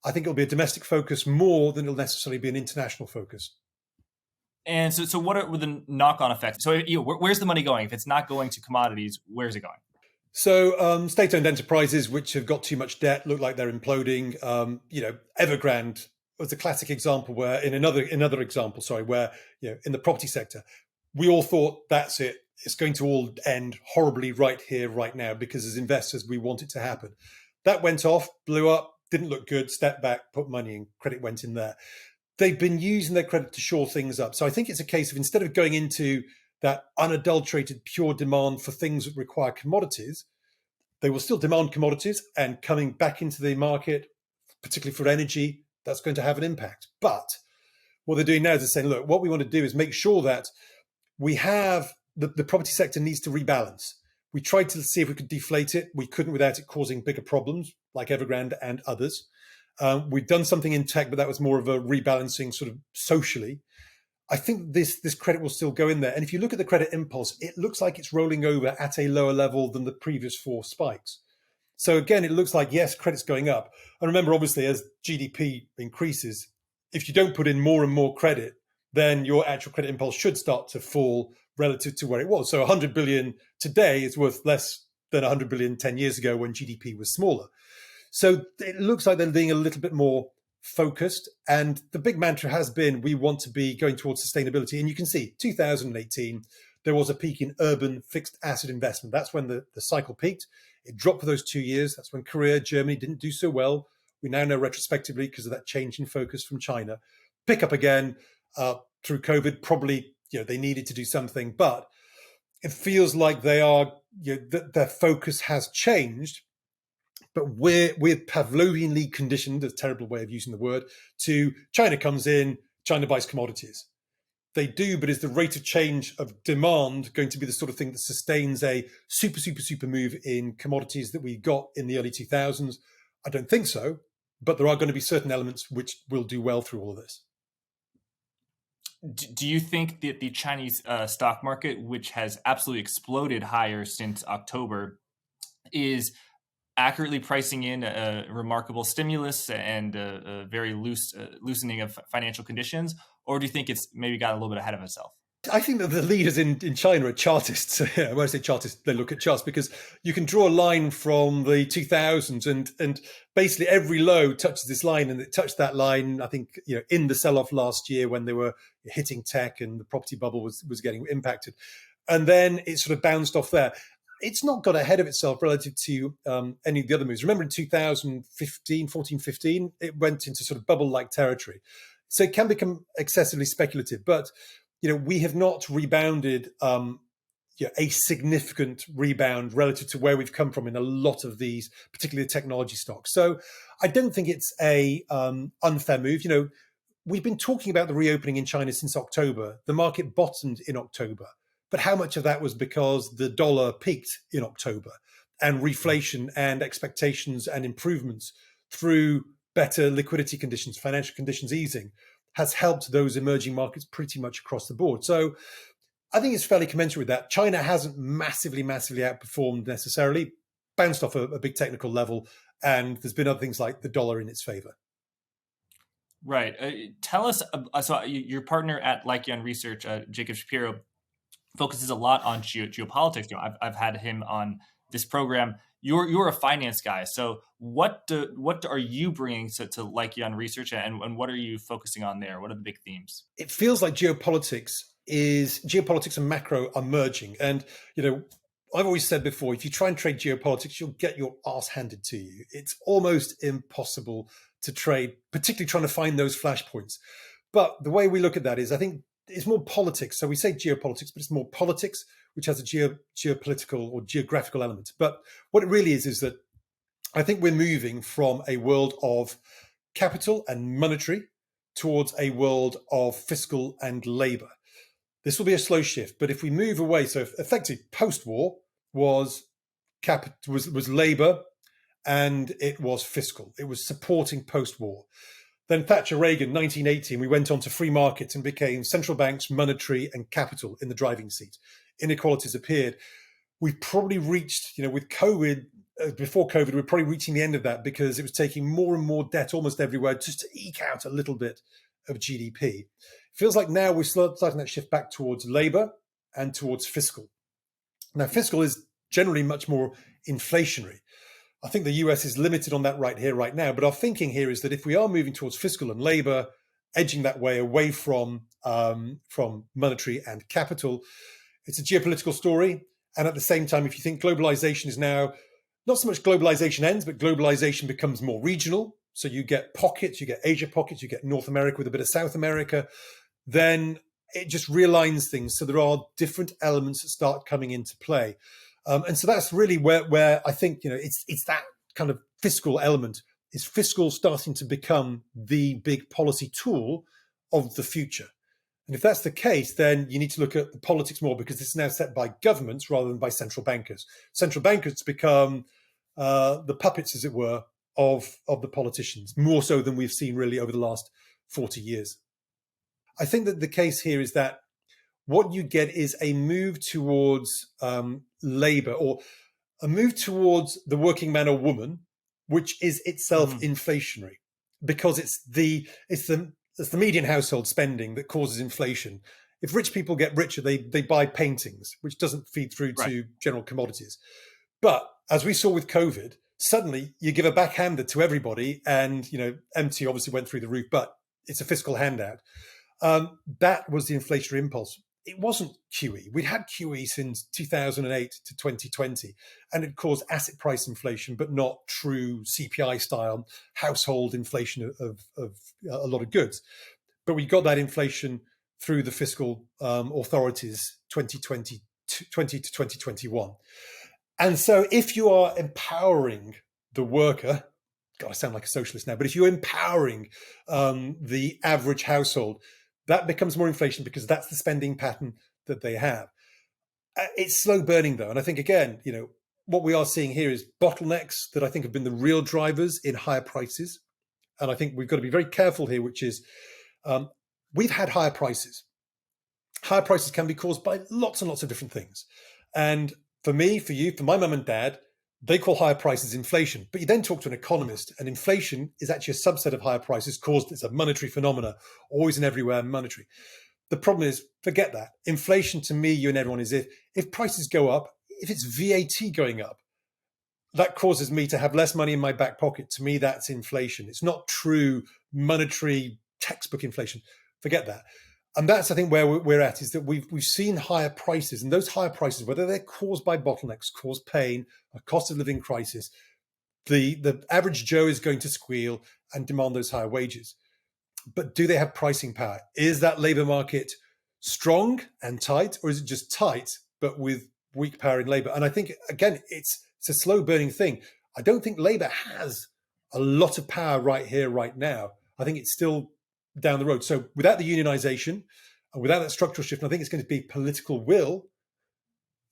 I think it'll be a domestic focus more than it'll necessarily be an international focus. And so what are the knock-on effects? So where's the money going? If it's not going to commodities, where's it going? So state-owned enterprises which have got too much debt look like they're imploding. Evergrande was a classic example where in another example, where in the property sector, we all thought that's it. It's going to all end horribly right here, right now, because as investors, we want it to happen. That went off, blew up, didn't look good, stepped back, put money in, credit went in there. They've been using their credit to shore things up. So I think it's a case of instead of going into that unadulterated pure demand for things that require commodities, they will still demand commodities, and coming back into the market, particularly for energy, that's going to have an impact. But what they're doing now is they're saying, look, what we want to do is make sure that we have the property sector needs to rebalance. We tried to see if we could deflate it. We couldn't without it causing bigger problems like Evergrande and others. We've done something in tech, but that was more of a rebalancing sort of socially. I think this credit will still go in there. And if you look at the credit impulse, it looks like it's rolling over at a lower level than the previous four spikes. So again, it looks like, yes, credit's going up. And remember, obviously, as GDP increases, if you don't put in more and more credit, then your actual credit impulse should start to fall relative to where it was. So 100 billion today is worth less than 100 billion 10 years ago when GDP was smaller. So it looks like they're being a little bit more focused. And the big mantra has been, we want to be going towards sustainability. And you can see 2018, there was a peak in urban fixed asset investment. That's when the cycle peaked. It dropped for those 2 years. That's when Korea, Germany didn't do so well. We now know retrospectively, because of that change in focus from China. Pick up again through COVID. Probably, they needed to do something, but it feels like their focus has changed. But we're Pavlovianly conditioned, a terrible way of using the word, to China comes in, China buys commodities. They do, but is the rate of change of demand going to be the sort of thing that sustains a super move in commodities that we got in the early 2000s? I don't think so, but there are going to be certain elements which will do well through all of this. Do you think that the Chinese stock market, which has absolutely exploded higher since October, is accurately pricing in a remarkable stimulus and a very loosening of financial conditions? Or do you think it's maybe got a little bit ahead of itself? I think that the leaders in China are chartists. When I say chartists, they look at charts, because you can draw a line from the 2000s and basically every low touches this line, and it touched that line, I think, in the sell-off last year when they were hitting tech and the property bubble was getting impacted. And then it sort of bounced off there. It's not got ahead of itself relative to any of the other moves. Remember in 2014, 15, it went into sort of bubble-like territory. So it can become excessively speculative, but we have not rebounded a significant rebound relative to where we've come from in a lot of these, particularly the technology stocks. So I don't think it's a unfair move. We've been talking about the reopening in China since October. The market bottomed in October, but how much of that was because the dollar peaked in October and reflation and expectations and improvements through better liquidity conditions, financial conditions easing, has helped those emerging markets pretty much across the board. So I think it's fairly commensurate with that. China hasn't massively outperformed necessarily, bounced off a big technical level, and there's been other things like the dollar in its favor. Right. Tell us, so your partner at Lykeion Research, Jacob Shapiro, focuses a lot on geopolitics. I've had him on this program. You're a finance guy, so what are you bringing to Lykeion Research, and what are you focusing on there? What are the big themes? It feels like geopolitics and macro are merging, and I've always said before, if you try and trade geopolitics, you'll get your ass handed to you. It's almost impossible to trade, particularly trying to find those flashpoints. But the way we look at that is, I think it's more politics. So we say geopolitics, but it's more politics, which has a geopolitical or geographical element. But what it really is that I think we're moving from a world of capital and monetary towards a world of fiscal and labor. This will be a slow shift, but if we move away, so effectively post-war was labor and it was fiscal. It was supporting post-war. Then Thatcher Reagan, 1918, we went on to free markets and became central banks, monetary and capital in the driving seat. Inequalities appeared. We've probably reached, with COVID, before COVID, we're probably reaching the end of that because it was taking more and more debt almost everywhere just to eke out a little bit of GDP. It feels like now we're starting that shift back towards labor and towards fiscal. Now, fiscal is generally much more inflationary. I think the US is limited on that right here, right now. But our thinking here is that if we are moving towards fiscal and labor, edging that way away from monetary and capital, it's a geopolitical story. And at the same time, if you think globalization is now, not so much globalization ends, but globalization becomes more regional. So you get pockets, you get Asia pockets, you get North America with a bit of South America, then it just realigns things. So there are different elements that start coming into play. And so that's really where I think, it's that kind of fiscal element. Is fiscal starting to become the big policy tool of the future? And if that's the case, then you need to look at the politics more, because this is now set by governments rather than by central bankers. Central bankers become the puppets, as it were, of the politicians, more so than we've seen really over the last 40 years. I think that the case here is that what you get is a move towards labor, or a move towards the working man or woman, which is itself inflationary, because it's the median household spending that causes inflation. If rich people get richer, they buy paintings, which doesn't feed through to general commodities. But as we saw with COVID, suddenly you give a backhander to everybody, and MT obviously went through the roof, but it's a fiscal handout. That was the inflationary impulse. It wasn't QE. We'd had QE since 2008 to 2020, and it caused asset price inflation, but not true CPI style household inflation of a lot of goods. But we got that inflation through the fiscal authorities 2020 to 2021. And so if you are empowering the worker, God, I sound like a socialist now, but if you're empowering the average household, that becomes more inflation because that's the spending pattern that they have. It's slow burning though. And I think, again, what we are seeing here is bottlenecks that I think have been the real drivers in higher prices. And I think we've got to be very careful here, which is we've had higher prices. Higher prices can be caused by lots and lots of different things. And for me, for you, for my mum and dad, they call higher prices inflation. But you then talk to an economist, and inflation is actually a subset of higher prices caused. It's a monetary phenomena, always and everywhere monetary. The problem is, forget that. Inflation to me, you and everyone, is if prices go up, if it's VAT going up, that causes me to have less money in my back pocket. To me, that's inflation. It's not true monetary textbook inflation. Forget that. And that's, I think, where we're at, is that we've seen higher prices, and those higher prices, whether they're caused by bottlenecks, cause pain, a cost of living crisis, the average Joe is going to squeal and demand those higher wages. But do they have pricing power? Is that labor market strong and tight, or is it just tight but with weak power in labor? And I think, again, it's a slow burning thing. I don't think labor has a lot of power right here, right now. I think it's still down the road. So without the unionization and without that structural shift, and I think it's going to be political will,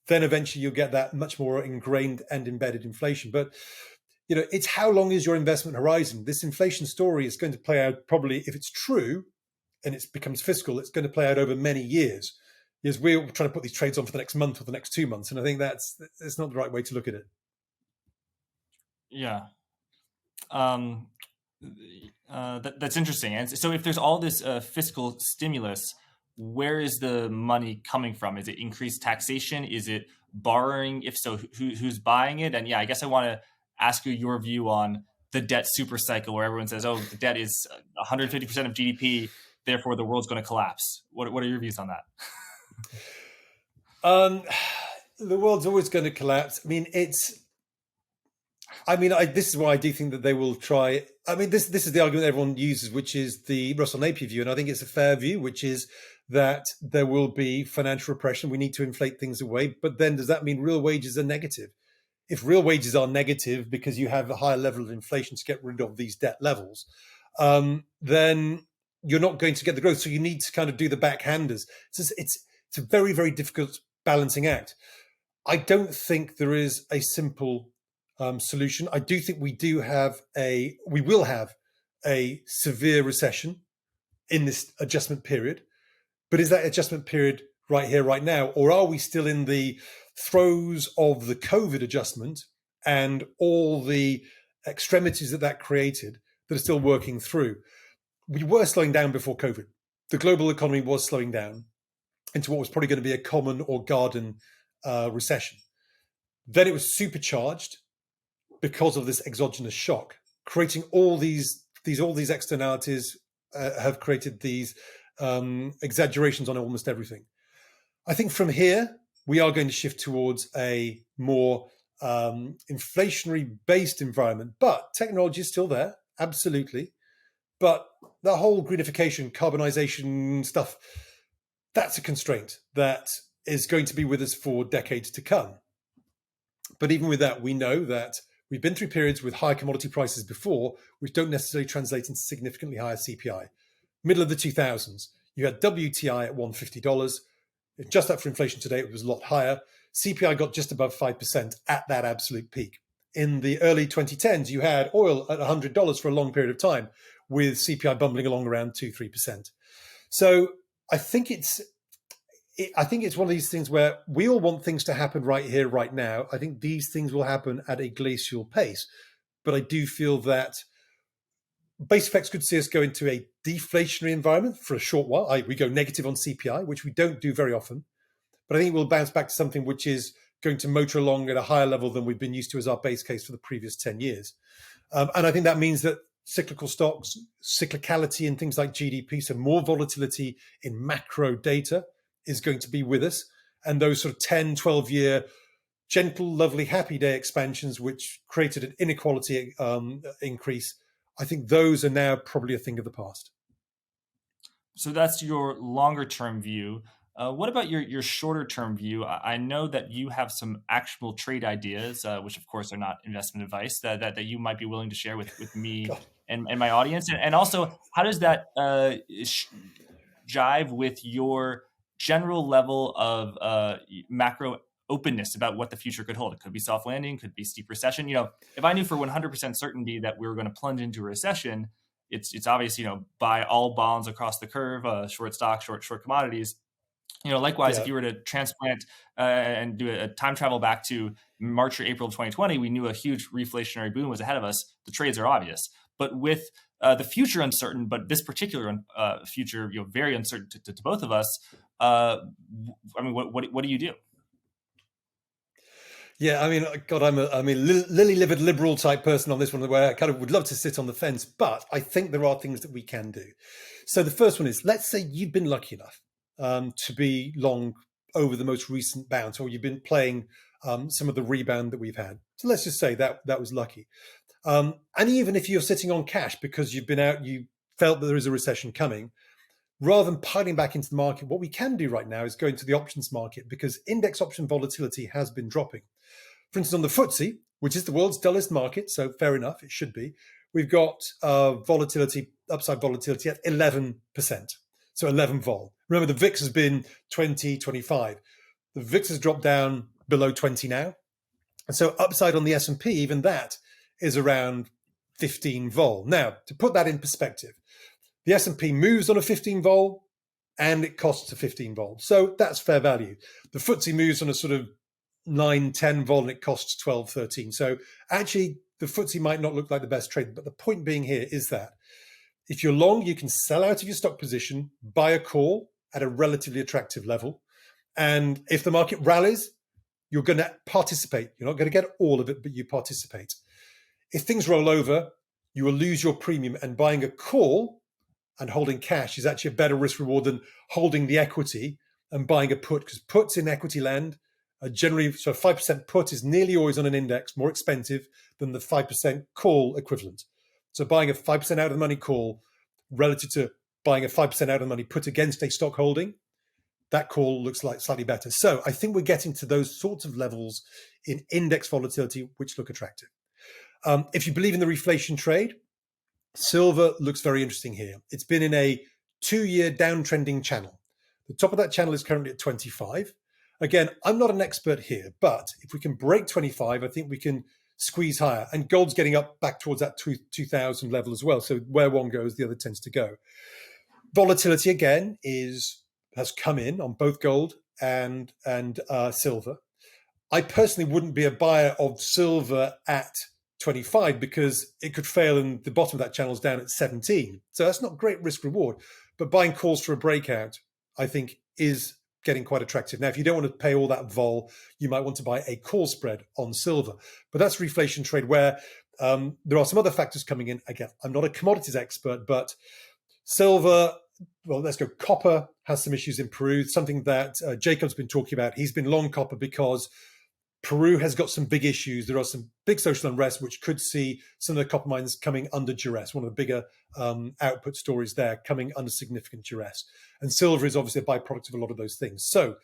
then eventually you'll get that much more ingrained and embedded inflation. But it's how long is your investment horizon? This inflation story is going to play out, probably, if it's true and it becomes fiscal, it's going to play out over many years. Because we're trying to put these trades on for the next month or the next 2 months, and I think that's not the right way to look at it. Yeah. That's interesting. And so if there's all this fiscal stimulus, where is the money coming from? Is it increased taxation? Is it borrowing? If so, who's buying it? And yeah, I guess I want to ask you your view on the debt supercycle, where everyone says, oh, the debt is 150% of GDP, therefore the world's going to collapse. What are your views on that? The world's always going to collapse. This is why I do think that they will try. This is the argument everyone uses, which is the Russell Napier view. And I think it's a fair view, which is that there will be financial repression. We need to inflate things away. But then does that mean real wages are negative? If real wages are negative because you have a higher level of inflation to get rid of these debt levels, then you're not going to get the growth. So you need to kind of do the backhanders. It's a very, very difficult balancing act. I don't think there is a simple solution. I do think we will have a severe recession in this adjustment period. But is that adjustment period right here, right now? Or are we still in the throes of the COVID adjustment and all the extremities that created that are still working through? We were slowing down before COVID. The global economy was slowing down into what was probably going to be a common or garden recession. Then it was supercharged because of this exogenous shock, creating all these externalities have created these exaggerations on almost everything. I think from here, we are going to shift towards a more inflationary-based environment, but technology is still there, absolutely. But the whole greenification, carbonization stuff, that's a constraint that is going to be with us for decades to come. But even with that, we know that we've been through periods with high commodity prices before, which don't necessarily translate into significantly higher CPI. Middle of the 2000s, you had WTI at $150. Just after inflation today, it was a lot higher. CPI got just above 5% at that absolute peak. In the early 2010s, you had oil at $100 for a long period of time, with CPI bumbling along around 2-3%. So I think it's one of these things where we all want things to happen right here, right now. I think these things will happen at a glacial pace. But I do feel that base effects could see us go into a deflationary environment for a short while. We go negative on CPI, which we don't do very often. But I think we'll bounce back to something which is going to motor along at a higher level than we've been used to as our base case for the previous 10 years. And I think that means that cyclical stocks, cyclicality in things like GDP, so more volatility in macro data is going to be with us. And those sort of 10, 12-year gentle, lovely, happy day expansions, which created an inequality increase, I think those are now probably a thing of the past. So that's your longer term view. What about your shorter term view? I know that you have some actionable trade ideas, which of course are not investment advice, that you might be willing to share with me and my audience. And also, how does that jive with your general level of macro openness about what the future could hold? It could be soft landing, could be steep recession. If I knew for 100% certainty that we were going to plunge into a recession, it's obvious, buy all bonds across the curve, short stocks, short commodities. Likewise, if you were to transplant and do a time travel back to March or April of 2020, we knew a huge reflationary boom was ahead of us. The trades are obvious. But with the future uncertain, but this particular future, very uncertain to both of us, what do you do? Yeah, I'm a lily-livered liberal type person on this one, where I kind of would love to sit on the fence, but I think there are things that we can do. So the first one is, let's say you've been lucky enough to be long over the most recent bounce, or you've been playing some of the rebound that we've had. So let's just say that was lucky. And even if you're sitting on cash because you've been out, you felt that there is a recession coming, rather than piling back into the market, what we can do right now is go into the options market, because index option volatility has been dropping. For instance, on the FTSE, which is the world's dullest market, so fair enough, it should be, we've got upside volatility at 11%. So 11 vol. Remember, the VIX has been 20, 25. The VIX has dropped down below 20 now. And so upside on the S&P, even that is around 15 vol. Now, to put that in perspective, the S&P moves on a 15 vol and it costs a 15 vol. So that's fair value. The FTSE moves on a sort of 9, 10 vol and it costs 12, 13. So actually, the FTSE might not look like the best trade. But the point being here is that if you're long, you can sell out of your stock position, buy a call at a relatively attractive level. And if the market rallies, you're going to participate. You're not going to get all of it, but you participate. If things roll over, you will lose your premium, and buying a call and holding cash is actually a better risk reward than holding the equity and buying a put, because puts in equity land are generally, so a 5% put is nearly always on an index more expensive than the 5% call equivalent. So buying a 5% out of the money call relative to buying a 5% out of the money put against a stock holding, that call looks like slightly better. So I think we're getting to those sorts of levels in index volatility, which look attractive. If you believe in the reflation trade, silver looks very interesting here. It's been in a 2-year downtrending channel. The top of that channel is currently at 25. Again, I'm not an expert here, but if we can break 25, I think we can squeeze higher. And gold's getting up back towards that 2,000 level as well. So where one goes, the other tends to go. Volatility again has come in on both gold and silver. I personally wouldn't be a buyer of silver at 25 because it could fail and the bottom of that channel is down at 17. So that's not great risk reward. But buying calls for a breakout, I think, is getting quite attractive. Now, if you don't want to pay all that vol, you might want to buy a call spread on silver. But that's reflation trade where there are some other factors coming in. Again, I'm not a commodities expert, but silver, well, let's go. Copper has some issues in Peru, something that Jacob's been talking about. He's been long copper because Peru has got some big issues. There are some big social unrest, which could see some of the copper mines coming under duress. One of the bigger output stories there, coming under significant duress. And silver is obviously a byproduct of a lot of those things. So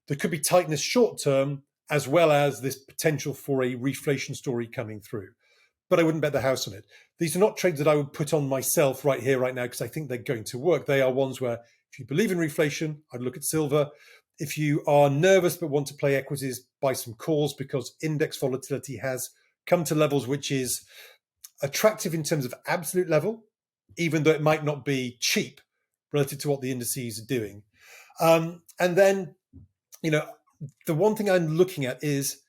there could be tightness short term, as well as this potential for a reflation story coming through. But I wouldn't bet the house on it. These are not trades that I would put on myself right here, right now, because I think they're going to work. They are ones where if you believe in reflation, I'd look at silver. If you are nervous but want to play equities, buy some calls, because index volatility has come to levels which is attractive in terms of absolute level, even though it might not be cheap relative to what the indices are doing. And then, the one thing I'm looking at is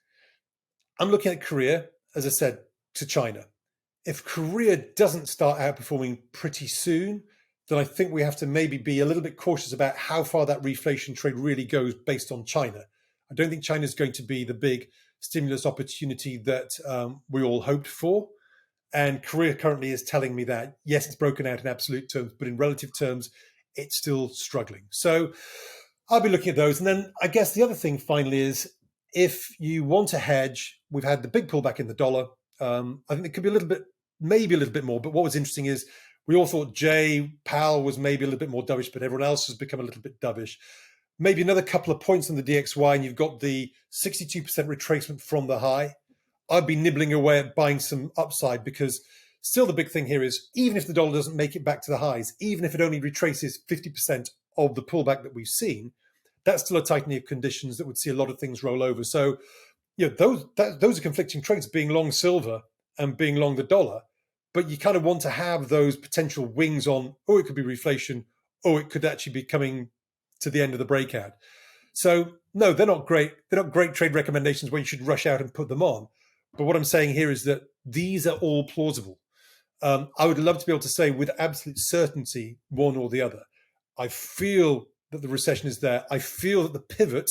I'm looking at Korea, as I said, to China. If Korea doesn't start outperforming pretty soon, then I think we have to maybe be a little bit cautious about how far that reflation trade really goes based on China. I don't think China's going to be the big stimulus opportunity that we all hoped for. And Korea currently is telling me that, yes, it's broken out in absolute terms, but in relative terms, it's still struggling. So I'll be looking at those. And then I guess the other thing finally is, if you want to hedge, we've had the big pullback in the dollar. I think it could be a little bit, maybe a little bit more. But what was interesting is we all thought Jay Powell was maybe a little bit more dovish, but everyone else has become a little bit dovish. Maybe another couple of points on the DXY, and you've got the 62% retracement from the high. I'd be nibbling away at buying some upside, because still the big thing here is, even if the dollar doesn't make it back to the highs, even if it only retraces 50% of the pullback that we've seen, that's still a tightening of conditions that would see a lot of things roll over. So, those are conflicting trades, being long silver and being long the dollar. But you kind of want to have those potential wings on, oh, it could be reflation, oh, it could actually be coming to the end of the breakout. So no, they're not great. They're not great trade recommendations where you should rush out and put them on. But what I'm saying here is that these are all plausible. I would love to be able to say with absolute certainty one or the other. I feel that the recession is there. I feel that the pivot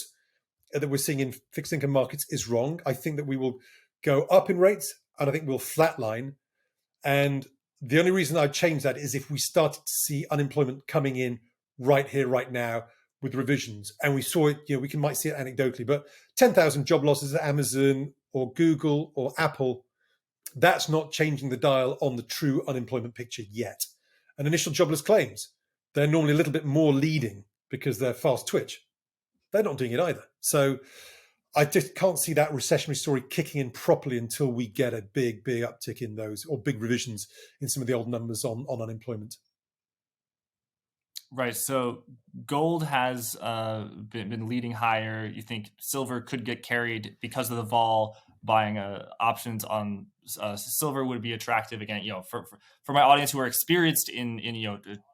that we're seeing in fixed income markets is wrong. I think that we will go up in rates, and I think we'll flatline. And the only reason I'd change that is if we started to see unemployment coming in right here, right now, with revisions. And we saw it, we might see it anecdotally, but 10,000 job losses at Amazon or Google or Apple, that's not changing the dial on the true unemployment picture yet. And initial jobless claims, they're normally a little bit more leading because they're fast twitch. They're not doing it either. So I just can't see that recessionary story kicking in properly until we get a big, big uptick in those, or big revisions in some of the old numbers on unemployment. Right. So gold has been leading higher. You think silver could get carried because of the vol. Buying options on silver would be attractive again. For my audience who are experienced in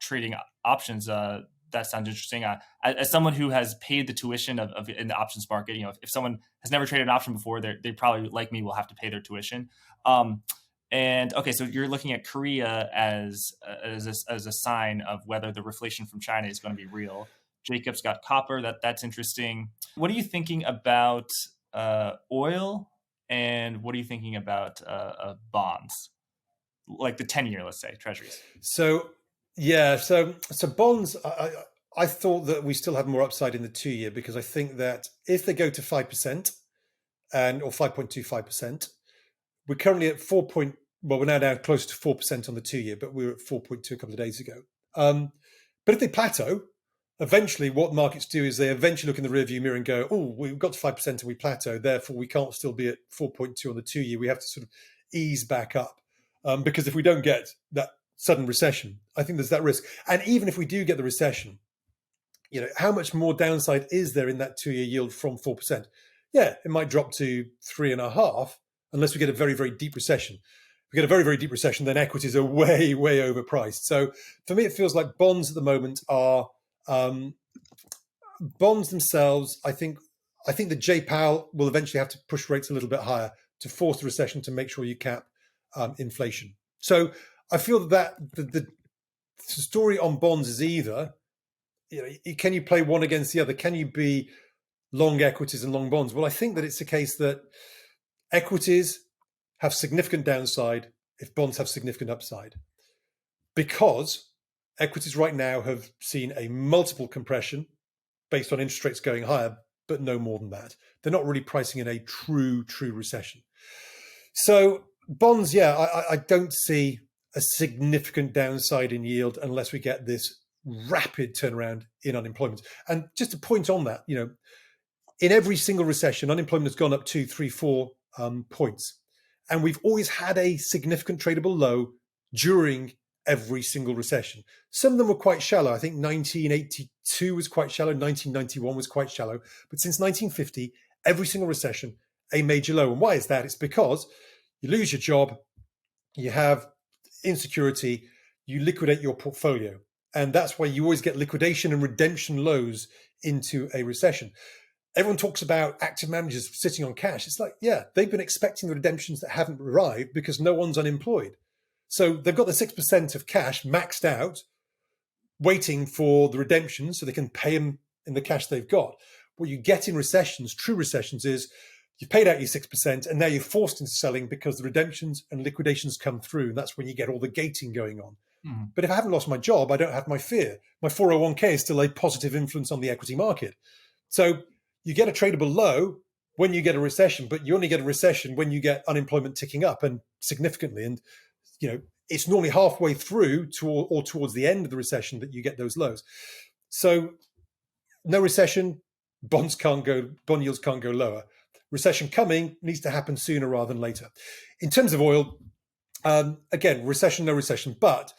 trading options, that sounds interesting. As someone who has paid the tuition of in the options market, if someone has never traded an option before, they probably, like me, will have to pay their tuition. And okay, so you're looking at Korea as a sign of whether the reflation from China is going to be real. Jacob's got copper. That's interesting. What are you thinking about oil, and what are you thinking about bonds, like the 10-year, let's say, treasuries? So bonds. I thought that we still have more upside in the 2-year, because I think that if they go to 5% or 5.25%, we're currently at we're now close to 4% on the 2-year, but we were at 4.2 a couple of days ago. But if they plateau, eventually what markets do is they eventually look in the rearview mirror and go, oh, we've got to 5% and we plateau. Therefore, we can't still be at 4.2 on the 2-year. We have to sort of ease back up. Because if we don't get that sudden recession, I think there's that risk. And even if we do get the recession, how much more downside is there in that 2-year yield from 4%? Yeah, it might drop to 3.5%, unless we get a very, very deep recession. If we get a very, very deep recession, then equities are way, way overpriced. So for me, it feels like bonds at the moment are bonds themselves. I think that Jay Powell will eventually have to push rates a little bit higher to force the recession, to make sure you cap inflation. So I feel that the story on bonds is either, can you play one against the other? Can you be long equities and long bonds? Well, I think that it's a case that equities have significant downside if bonds have significant upside, because equities right now have seen a multiple compression based on interest rates going higher, but no more than that. They're not really pricing in a true recession. So bonds, I don't see a significant downside in yield unless we get this rapid turnaround in unemployment. And just to point on that, in every single recession, unemployment has gone up 2, 3, 4 points. And we've always had a significant tradable low during every single recession. Some of them were quite shallow. I think 1982 was quite shallow. 1991 was quite shallow. But since 1950, every single recession, a major low. And why is that? It's because you lose your job, you have insecurity, you liquidate your portfolio. And that's why you always get liquidation and redemption lows into a recession. Everyone talks about active managers sitting on cash. It's like, they've been expecting the redemptions that haven't arrived because no one's unemployed. So they've got the 6% of cash maxed out, waiting for the redemption so they can pay them in the cash they've got. What you get in recessions, true recessions, is you've paid out your 6% and now you're forced into selling because the redemptions and liquidations come through. And that's when you get all the gating going on. Mhm. But if I haven't lost my job, I don't have my fear. My 401k is still a positive influence on the equity market. So you get a tradable low when you get a recession, but you only get a recession when you get unemployment ticking up and significantly. And it's normally halfway through or towards the end of the recession that you get those lows. So no recession, bond yields can't go lower. Recession coming needs to happen sooner rather than later. In terms of oil, again, recession, no recession, but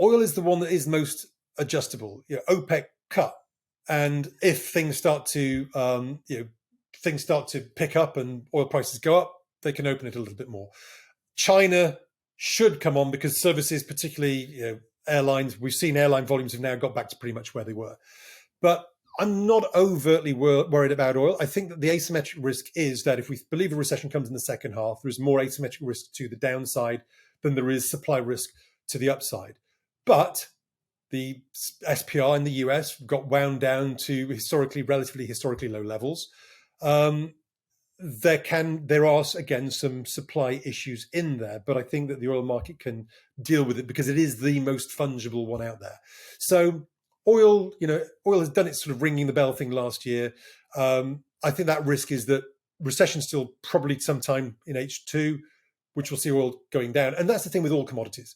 oil is the one that is most adjustable. OPEC cut, and if things start to pick up and oil prices go up, they can open it a little bit more. China should come on because services, particularly airlines, we've seen airline volumes have now got back to pretty much where they were. But I'm not overtly worried about oil. I think that the asymmetric risk is that if we believe a recession comes in the second half, there's more asymmetric risk to the downside than there is supply risk to the upside. But the SPR in the US got wound down to relatively historically low levels. There are again some supply issues in there, but I think that the oil market can deal with it because it is the most fungible one out there. So oil has done its sort of ringing the bell thing last year. I think that risk is that recession still probably sometime in H2, which will see oil going down. And that's the thing with all commodities.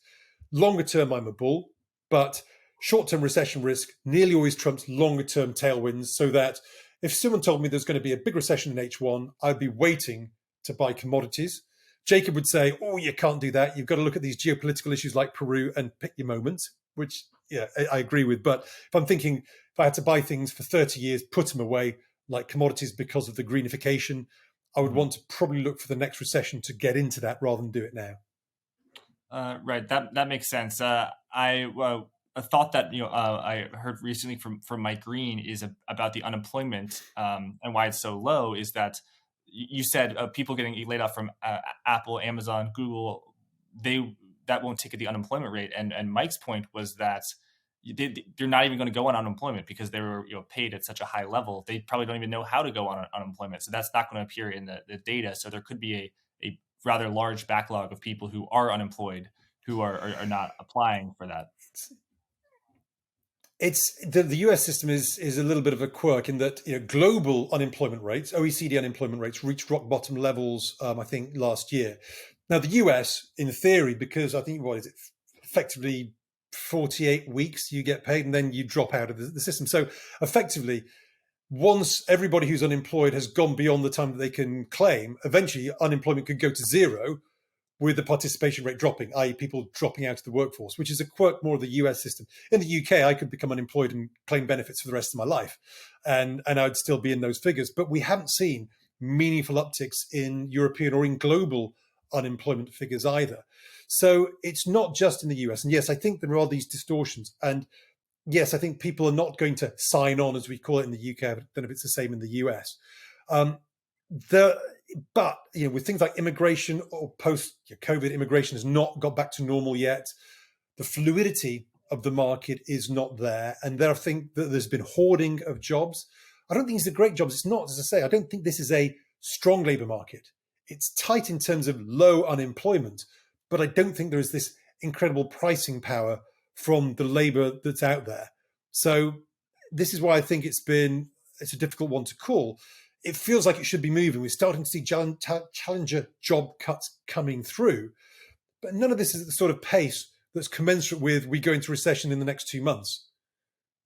Longer term, I'm a bull, but short-term recession risk nearly always trumps longer-term tailwinds, so that if someone told me there's going to be a big recession in H1, I'd be waiting to buy commodities. Jacob would say, oh, you can't do that. You've got to look at these geopolitical issues like Peru and pick your moments, which, I agree with. But if I'm thinking, if I had to buy things for 30 years, put them away like commodities because of the greenification, I would want to probably look for the next recession to get into that rather than do it now. Right. That makes sense. A thought that I heard recently from Mike Green is about the unemployment and why it's so low. Is that you said people getting laid off from Apple, Amazon, Google, that won't ticket the unemployment rate. And Mike's point was that they're not even going to go on unemployment because they were paid at such a high level. They probably don't even know how to go on unemployment. So that's not going to appear in the data. So there could be a rather large backlog of people who are unemployed who are not applying for that. It's the US system is a little bit of a quirk in that global unemployment rates, OECD unemployment rates, reached rock bottom levels, I think, last year. Now the US, in theory, because I think effectively 48 weeks you get paid and then you drop out of the system. So effectively, once everybody who's unemployed has gone beyond the time that they can claim, eventually unemployment could go to zero, with the participation rate dropping, i.e. people dropping out of the workforce, which is a quirk more of the US system. In the UK, I could become unemployed and claim benefits for the rest of my life, and I'd still be in those figures. But we haven't seen meaningful upticks in European or in global unemployment figures either. So it's not just in the US. And yes, I think there are these distortions. And yes, I think people are not going to sign on, as we call it in the UK. I don't know if it's the same in the US. But with things like immigration or post-COVID immigration has not got back to normal yet. The fluidity of the market is not there, and I think that there's been hoarding of jobs. I don't think these are great jobs. It's not, as I say, I don't think this is a strong labour market. It's tight in terms of low unemployment, but I don't think there is this incredible pricing power from the labour that's out there. So this is why I think it's a difficult one to call. It feels like it should be moving. We're starting to see challenger job cuts coming through, but none of this is at the sort of pace that's commensurate with we go into recession in the next 2 months.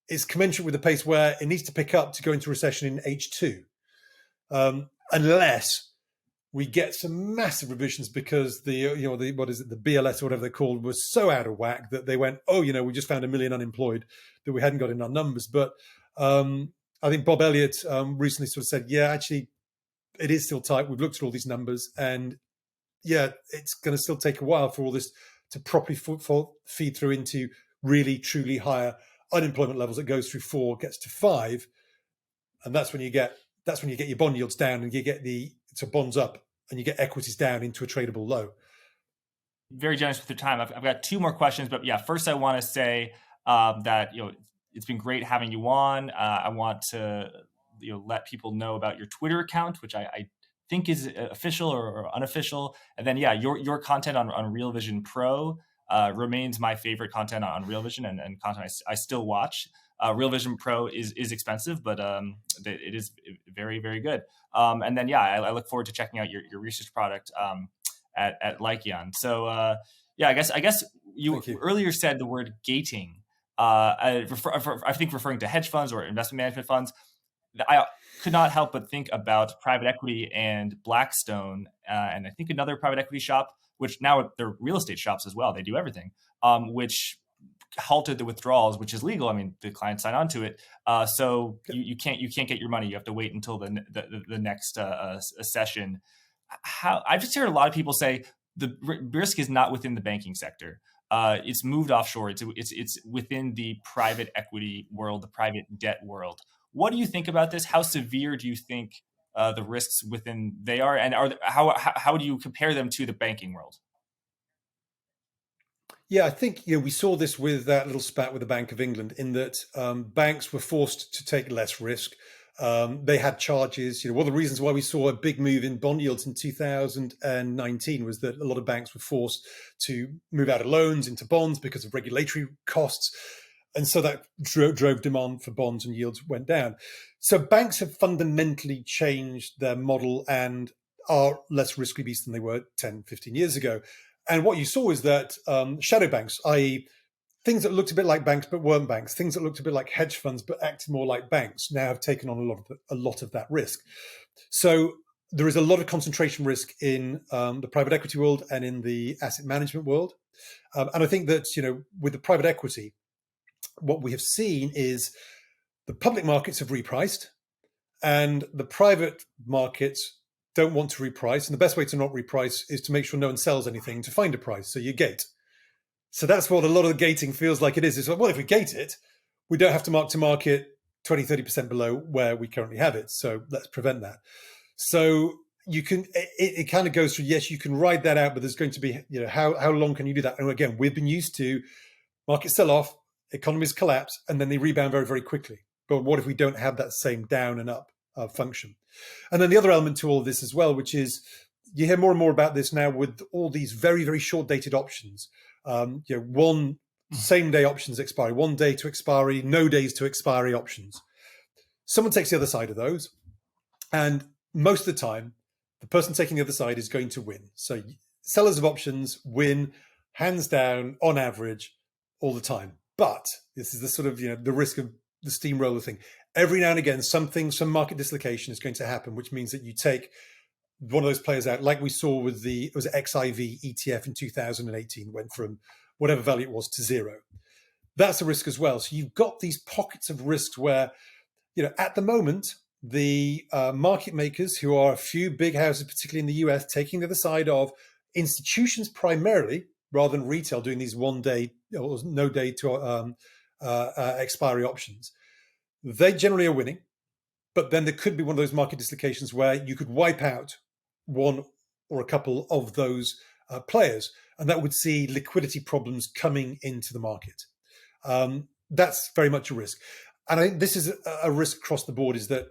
It's commensurate with the pace where it needs to pick up to go into recession in H2, unless we get some massive revisions because the BLS or whatever they're called was so out of whack that they went, we just found 1 million unemployed that we hadn't got in our numbers, but. I think Bob Elliott recently sort of said, yeah, actually, it is still tight. We've looked at all these numbers and, it's going to still take a while for all this to properly feed through into really, truly higher unemployment levels. It goes through 4, gets to 5. And that's when you get your bond yields down and you get so bonds up and you get equities down into a tradable low. Very generous with your time. I've got 2 more questions, but first I want to say that, it's been great having you on. I want to let people know about your Twitter account, which I think is official or unofficial. And then, your content on Real Vision Pro remains my favorite content on Real Vision, and content I still watch. Real Vision Pro is expensive, but it is very, very good. And then, I look forward to checking out your research product at Lykeion. So, I guess you earlier said the word gating. I think referring to hedge funds or investment management funds. I could not help but think about private equity and Blackstone, and I think another private equity shop, which now they're real estate shops as well. They do everything, which halted the withdrawals, which is legal. I mean, the clients sign on to it, so you can't get your money. You have to wait until the next session. I've just heard a lot of people say the risk is not within the banking sector. It's moved offshore. It's within the private equity world, the private debt world. What do you think about this? How severe do you think the risks within they are, and how do you compare them to the banking world? Yeah, I think we saw this with that little spat with the Bank of England, in that banks were forced to take less risk. They had charges. One of the reasons why we saw a big move in bond yields in 2019 was that a lot of banks were forced to move out of loans into bonds because of regulatory costs. And so that drove demand for bonds, and yields went down. So banks have fundamentally changed their model and are less risky beasts than they were 10, 15 years ago. And what you saw is that shadow banks, i.e., things that looked a bit like banks but weren't banks, things that looked a bit like hedge funds but acted more like banks, now have taken on a lot of that risk. So there is a lot of concentration risk in the private equity world and in the asset management world. And I think that, with the private equity, what we have seen is the public markets have repriced and the private markets don't want to reprice. And the best way to not reprice is to make sure no one sells anything to find a price. So you gate. So that's what a lot of the gating feels like it is. It's like, well, if we gate it, we don't have to market 20, 30% below where we currently have it. So let's prevent that. So you can, it kind of goes through, yes, you can ride that out, but there's going to be, how long can you do that? And again, we've been used to markets sell off, economies collapse, and then they rebound very, very quickly. But what if we don't have that same down and up function? And then the other element to all of this as well, which is you hear more and more about this now with all these very, very short dated options. One same day options expiry, 1 day to expiry, no days to expiry options. Someone takes the other side of those, and most of the time, the person taking the other side is going to win. So sellers of options win hands down on average all the time. But this is the sort of, the risk of the steamroller thing. Every now and again, some market dislocation is going to happen, which means that you take one of those players out, like we saw with it was XIV ETF in 2018, went from whatever value it was to zero. That's a risk as well. So you've got these pockets of risks where, at the moment, the market makers, who are a few big houses, particularly in the US, taking the other side of institutions primarily, rather than retail, doing these 1 day or no day to expiry options. They generally are winning, but then there could be one of those market dislocations where you could wipe out one or a couple of those players, and that would see liquidity problems coming into the market. That's very much a risk. And I think this is a risk across the board, is that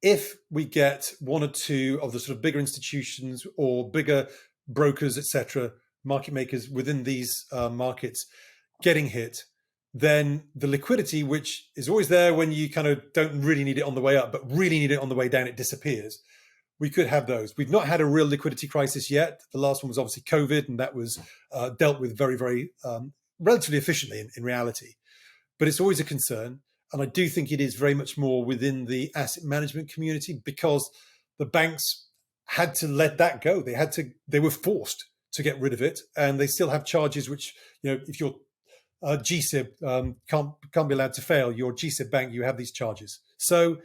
if we get one or two of the sort of bigger institutions or bigger brokers, etc., market makers within these markets getting hit, then the liquidity, which is always there when you kind of don't really need it on the way up, but really need it on the way down, it disappears. We could have those. We've not had a real liquidity crisis yet. The last one was obviously COVID, and that was dealt with very, very relatively efficiently in reality. But it's always a concern. And I do think it is very much more within the asset management community, because the banks had to let that go. They were forced to get rid of it, and they still have charges which, if your GSIB can't be allowed to fail, your GSIB bank, you have these charges. So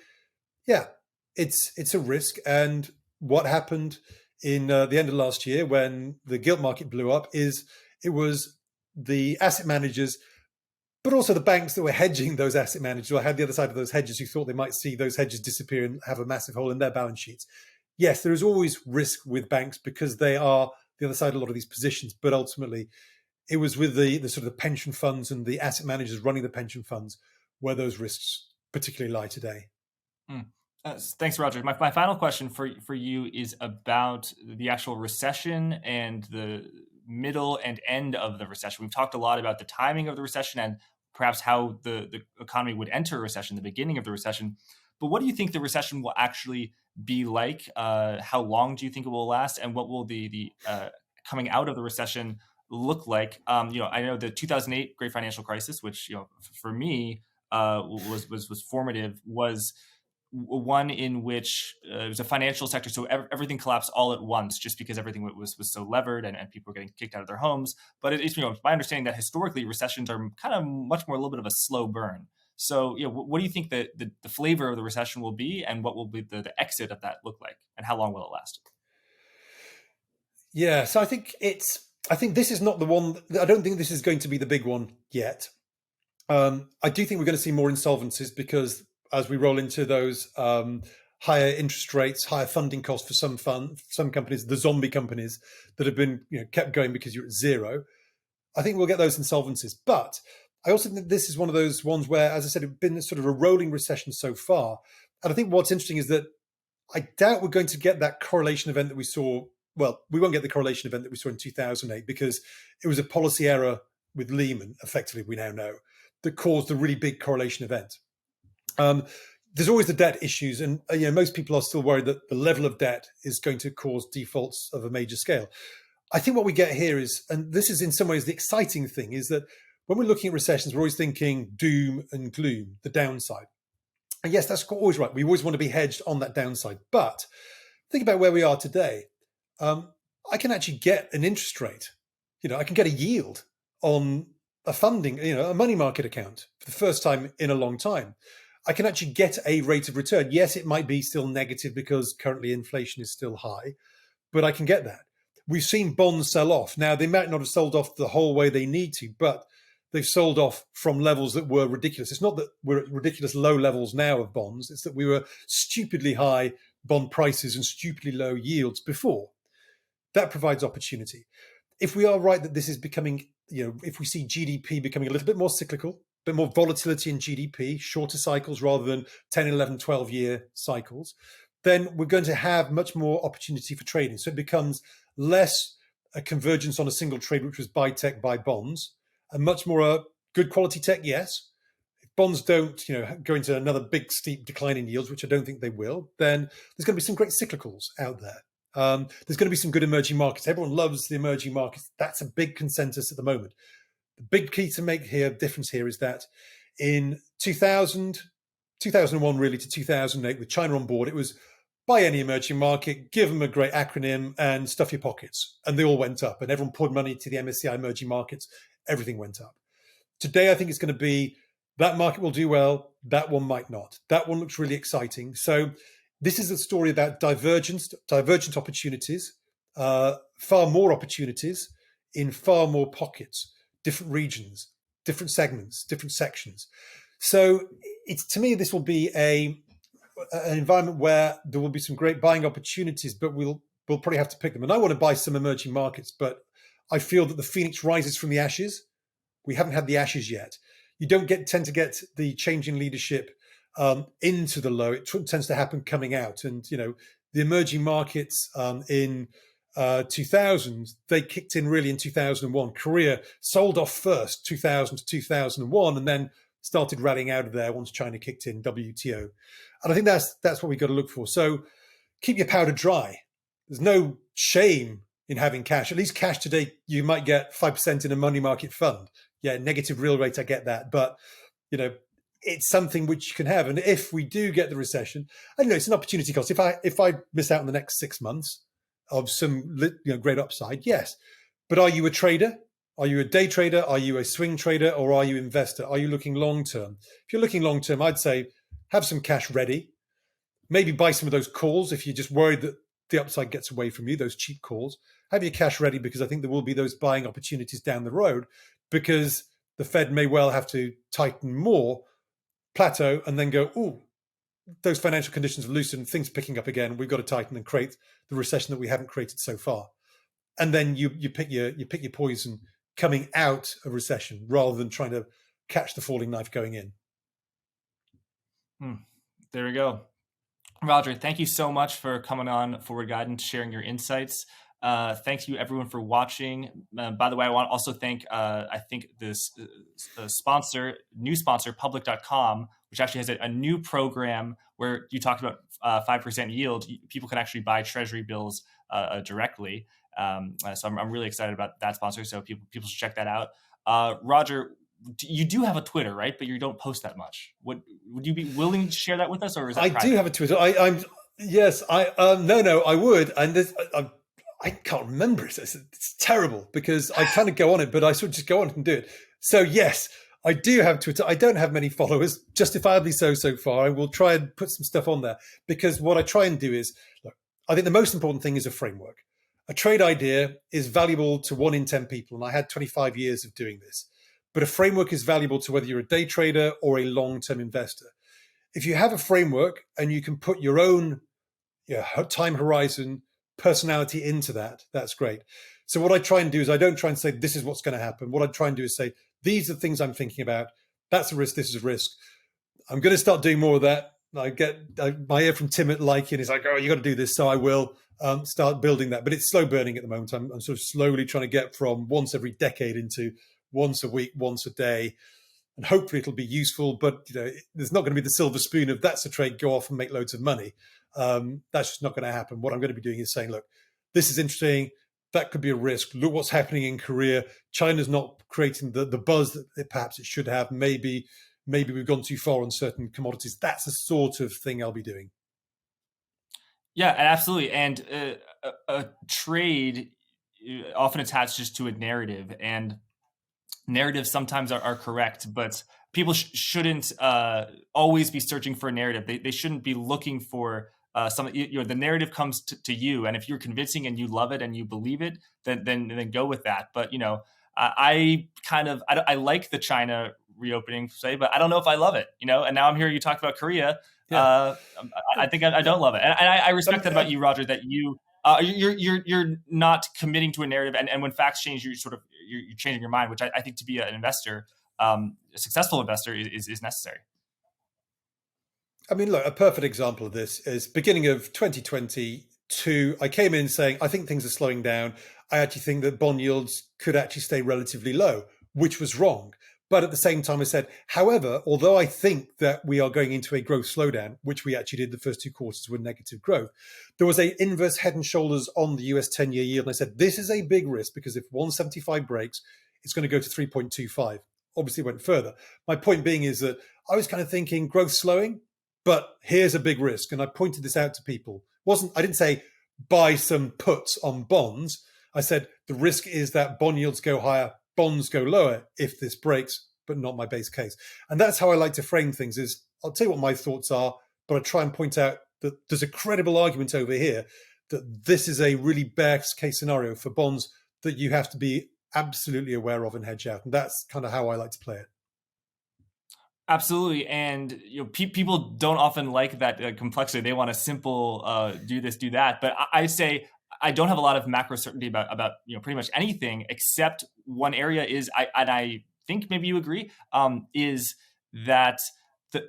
yeah, it's a risk. And what happened in the end of last year when the gilt market blew up is it was the asset managers, but also the banks that were hedging those asset managers, or had the other side of those hedges, who thought they might see those hedges disappear and have a massive hole in their balance sheets. Yes, there is always risk with banks because they are the other side of a lot of these positions, but ultimately it was with the sort of the pension funds and the asset managers running the pension funds where those risks particularly lie today. Hmm. Thanks, Roger. My final question for you is about the actual recession and the middle and end of the recession. We've talked a lot about the timing of the recession and perhaps how the economy would enter a recession, the beginning of the recession. But what do you think the recession will actually be like? How long do you think it will last? And what will the coming out of the recession look like? I know the 2008 Great Financial Crisis, which for me was formative, was one in which it was a financial sector, so everything collapsed all at once, just because everything was so levered and people were getting kicked out of their homes. But it's my understanding that historically recessions are kind of much more a little bit of a slow burn. So what do you think the flavor of the recession will be, and what will be the exit of that look like, and how long will it last? Yeah, so I think this is not the one. I don't think this is going to be the big one yet. I do think we're going to see more insolvencies because as we roll into those higher interest rates, higher funding costs for some companies, the zombie companies that have been kept going because you're at zero, I think we'll get those insolvencies. But I also think this is one of those ones where, as I said, it's been sort of a rolling recession so far. And I think what's interesting is that I doubt we're going to get that correlation event that we saw. Well, we won't get the correlation event that we saw in 2008 because it was a policy error with Lehman, effectively, we now know, that caused the really big correlation event. There's always the debt issues, and most people are still worried that the level of debt is going to cause defaults of a major scale. I think what we get here is, and this is in some ways the exciting thing, is that when we're looking at recessions, we're always thinking doom and gloom, the downside. And yes, that's always right. We always want to be hedged on that downside. But think about where we are today. I can actually get an interest rate. I can get a yield on a funding, a money market account for the first time in a long time. I can actually get a rate of return. Yes, it might be still negative because currently inflation is still high, but I can get that. We've seen bonds sell off. Now, they might not have sold off the whole way they need to, but they've sold off from levels that were ridiculous. It's not that we're at ridiculous low levels now of bonds. It's that we were stupidly high bond prices and stupidly low yields before. That provides opportunity. If we are right that this is becoming, if we see GDP becoming a little bit more cyclical, a bit more volatility in GDP, shorter cycles rather than 10, 11, 12-year cycles, then we're going to have much more opportunity for trading. So it becomes less a convergence on a single trade, which was buy tech, buy bonds, and much more a good quality tech, yes. If bonds don't, go into another big steep decline in yields, which I don't think they will, then there's going to be some great cyclicals out there. There's going to be some good emerging markets. Everyone loves the emerging markets. That's a big consensus at the moment. The big key to make difference here is that in 2001 really to 2008, with China on board, it was buy any emerging market, give them a great acronym and stuff your pockets. And they all went up and everyone poured money to the MSCI emerging markets. Everything went up. Today, I think it's going to be that market will do well. That one might not. That one looks really exciting. So this is a story about divergent opportunities, far more opportunities in far more pockets, different regions, different segments, different sections. So to me, this will be an environment where there will be some great buying opportunities, but we'll probably have to pick them. And I want to buy some emerging markets, but I feel that the phoenix rises from the ashes. We haven't had the ashes yet. You don't tend to get the change in leadership into the low. It tends to happen coming out. And, the emerging markets in 2000, they kicked in really in 2001. Korea sold off first, 2000 to 2001, and then started rallying out of there once China kicked in WTO. And I think that's what we've got to look for. So keep your powder dry. There's no shame in having cash. At least cash today, you might get 5% in a money market fund. Yeah, negative real rate, I get that. But, it's something which you can have. And if we do get the recession, I know it's an opportunity cost. If I miss out in the next 6 months of some great upside, yes. But are you a trader? Are you a day trader? Are you a swing trader? Or are you an investor? Are you looking long term? If you're looking long term, I'd say have some cash ready. Maybe buy some of those calls if you're just worried that the upside gets away from you, those cheap calls. Have your cash ready because I think there will be those buying opportunities down the road because the Fed may well have to tighten more, plateau, and then go, ooh, those financial conditions have loosened, things picking up again. We've got to tighten and create the recession that we haven't created so far. And then you pick your poison coming out of recession rather than trying to catch the falling knife going in. There we go. Roger, thank you so much for coming on Forward Guidance, sharing your insights. Thank you everyone for watching. By the way, I want to also thank, I think this new sponsor, public.com, which actually has a new program where you talked about 5% yield. People can actually buy treasury bills directly. So I'm really excited about that sponsor. So people should check that out. Roger, you do have a Twitter, right? But you don't post that much. Would you be willing to share that with us, or is that private? I do have a Twitter. No, I would. And I can't remember it. It's terrible because I kind of go on it, but I sort of just go on and do it. So yes, I do have Twitter. I don't have many followers, justifiably so far. I will try and put some stuff on there because what I try and do is, look, I think the most important thing is a framework. A trade idea is valuable to 1 in 10 people. And I had 25 years of doing this. But a framework is valuable to whether you're a day trader or a long-term investor. If you have a framework and you can put your own time horizon, personality into that, that's great. So what I try and do is I don't try and say, this is what's going to happen. What I try and do is say, these are the things I'm thinking about. That's a risk. This is a risk. I'm going to start doing more of that. I get my ear from Tim at Lykeion. He's like, oh, you got to do this. So I will start building that. But it's slow burning at the moment. I'm sort of slowly trying to get from once every decade into once a week, once a day. And hopefully it'll be useful. But there's not going to be the silver spoon of that's a trade, go off and make loads of money. That's just not going to happen. What I'm going to be doing is saying, look, this is interesting. That could be a risk. Look what's happening in Korea. China's not creating the buzz that perhaps it should have. Maybe we've gone too far on certain commodities. That's the sort of thing I'll be doing. Yeah, absolutely. And a trade often attached just to a narrative, and narratives sometimes are correct, but people shouldn't always be searching for a narrative. They shouldn't be looking for the narrative comes to you, and if you're convincing and you love it and you believe it, then go with that. But I like the China reopening, say, but I don't know if I love it. And now I'm hearing you talk about Korea. Yeah. I think I don't love it, and I respect that about you, Roger. That you're not committing to a narrative, and when facts change, you're changing your mind, which I think to be an investor, a successful investor, is necessary. I mean, look, a perfect example of this is beginning of 2022. I came in saying, I think things are slowing down. I actually think that bond yields could actually stay relatively low, which was wrong. But at the same time, I said, however, although I think that we are going into a growth slowdown, which we actually did, the first 2 quarters were negative growth, there was a inverse head and shoulders on the US 10-year yield. And I said, this is a big risk because if 175 breaks, it's going to go to 3.25. Obviously, it went further. My point being is that I was kind of thinking growth slowing, but here's a big risk. And I pointed this out to people. I didn't say buy some puts on bonds. I said the risk is that bond yields go higher, bonds go lower if this breaks, but not my base case. And that's how I like to frame things is I'll tell you what my thoughts are, but I try and point out that there's a credible argument over here that this is a really bear case scenario for bonds that you have to be absolutely aware of and hedge out. And that's kind of how I like to play it. Absolutely, and people don't often like that complexity. They want a simple do this, do that. But I say I don't have a lot of macro certainty about pretty much anything except one area is I think maybe you agree is that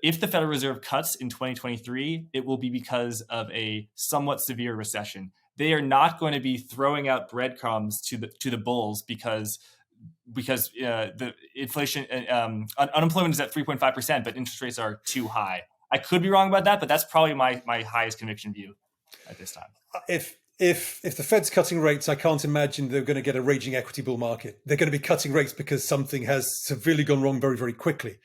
if the Federal Reserve cuts in 2023, it will be because of a somewhat severe recession. They are not going to be throwing out breadcrumbs to the bulls because the inflation, unemployment is at 3.5%, but interest rates are too high. I could be wrong about that, but that's probably my highest conviction view at this time. If the Fed's cutting rates, I can't imagine they're going to get a raging equity bull market. They're going to be cutting rates because something has severely gone wrong very, very quickly.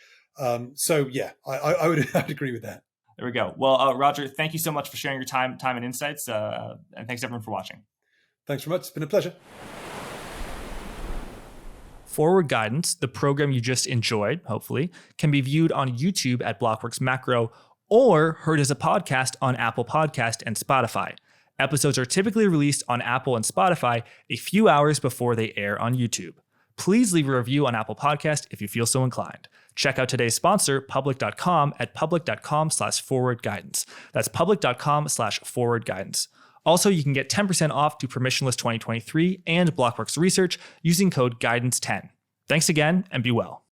So yeah, I would agree with that. There we go. Well, Roger, thank you so much for sharing your time and insights, and thanks everyone for watching. Thanks very much. It's been a pleasure. Forward Guidance, the program you just enjoyed, hopefully, can be viewed on YouTube at Blockworks Macro or heard as a podcast on Apple Podcast and Spotify. Episodes are typically released on Apple and Spotify a few hours before they air on YouTube. Please leave a review on Apple Podcast if you feel so inclined. Check out today's sponsor, public.com, at public.com/forwardguidance. That's public.com/forwardguidance. Also, you can get 10% off to Permissionless 2023 and Blockworks Research using code GUIDANCE10. Thanks again, and be well.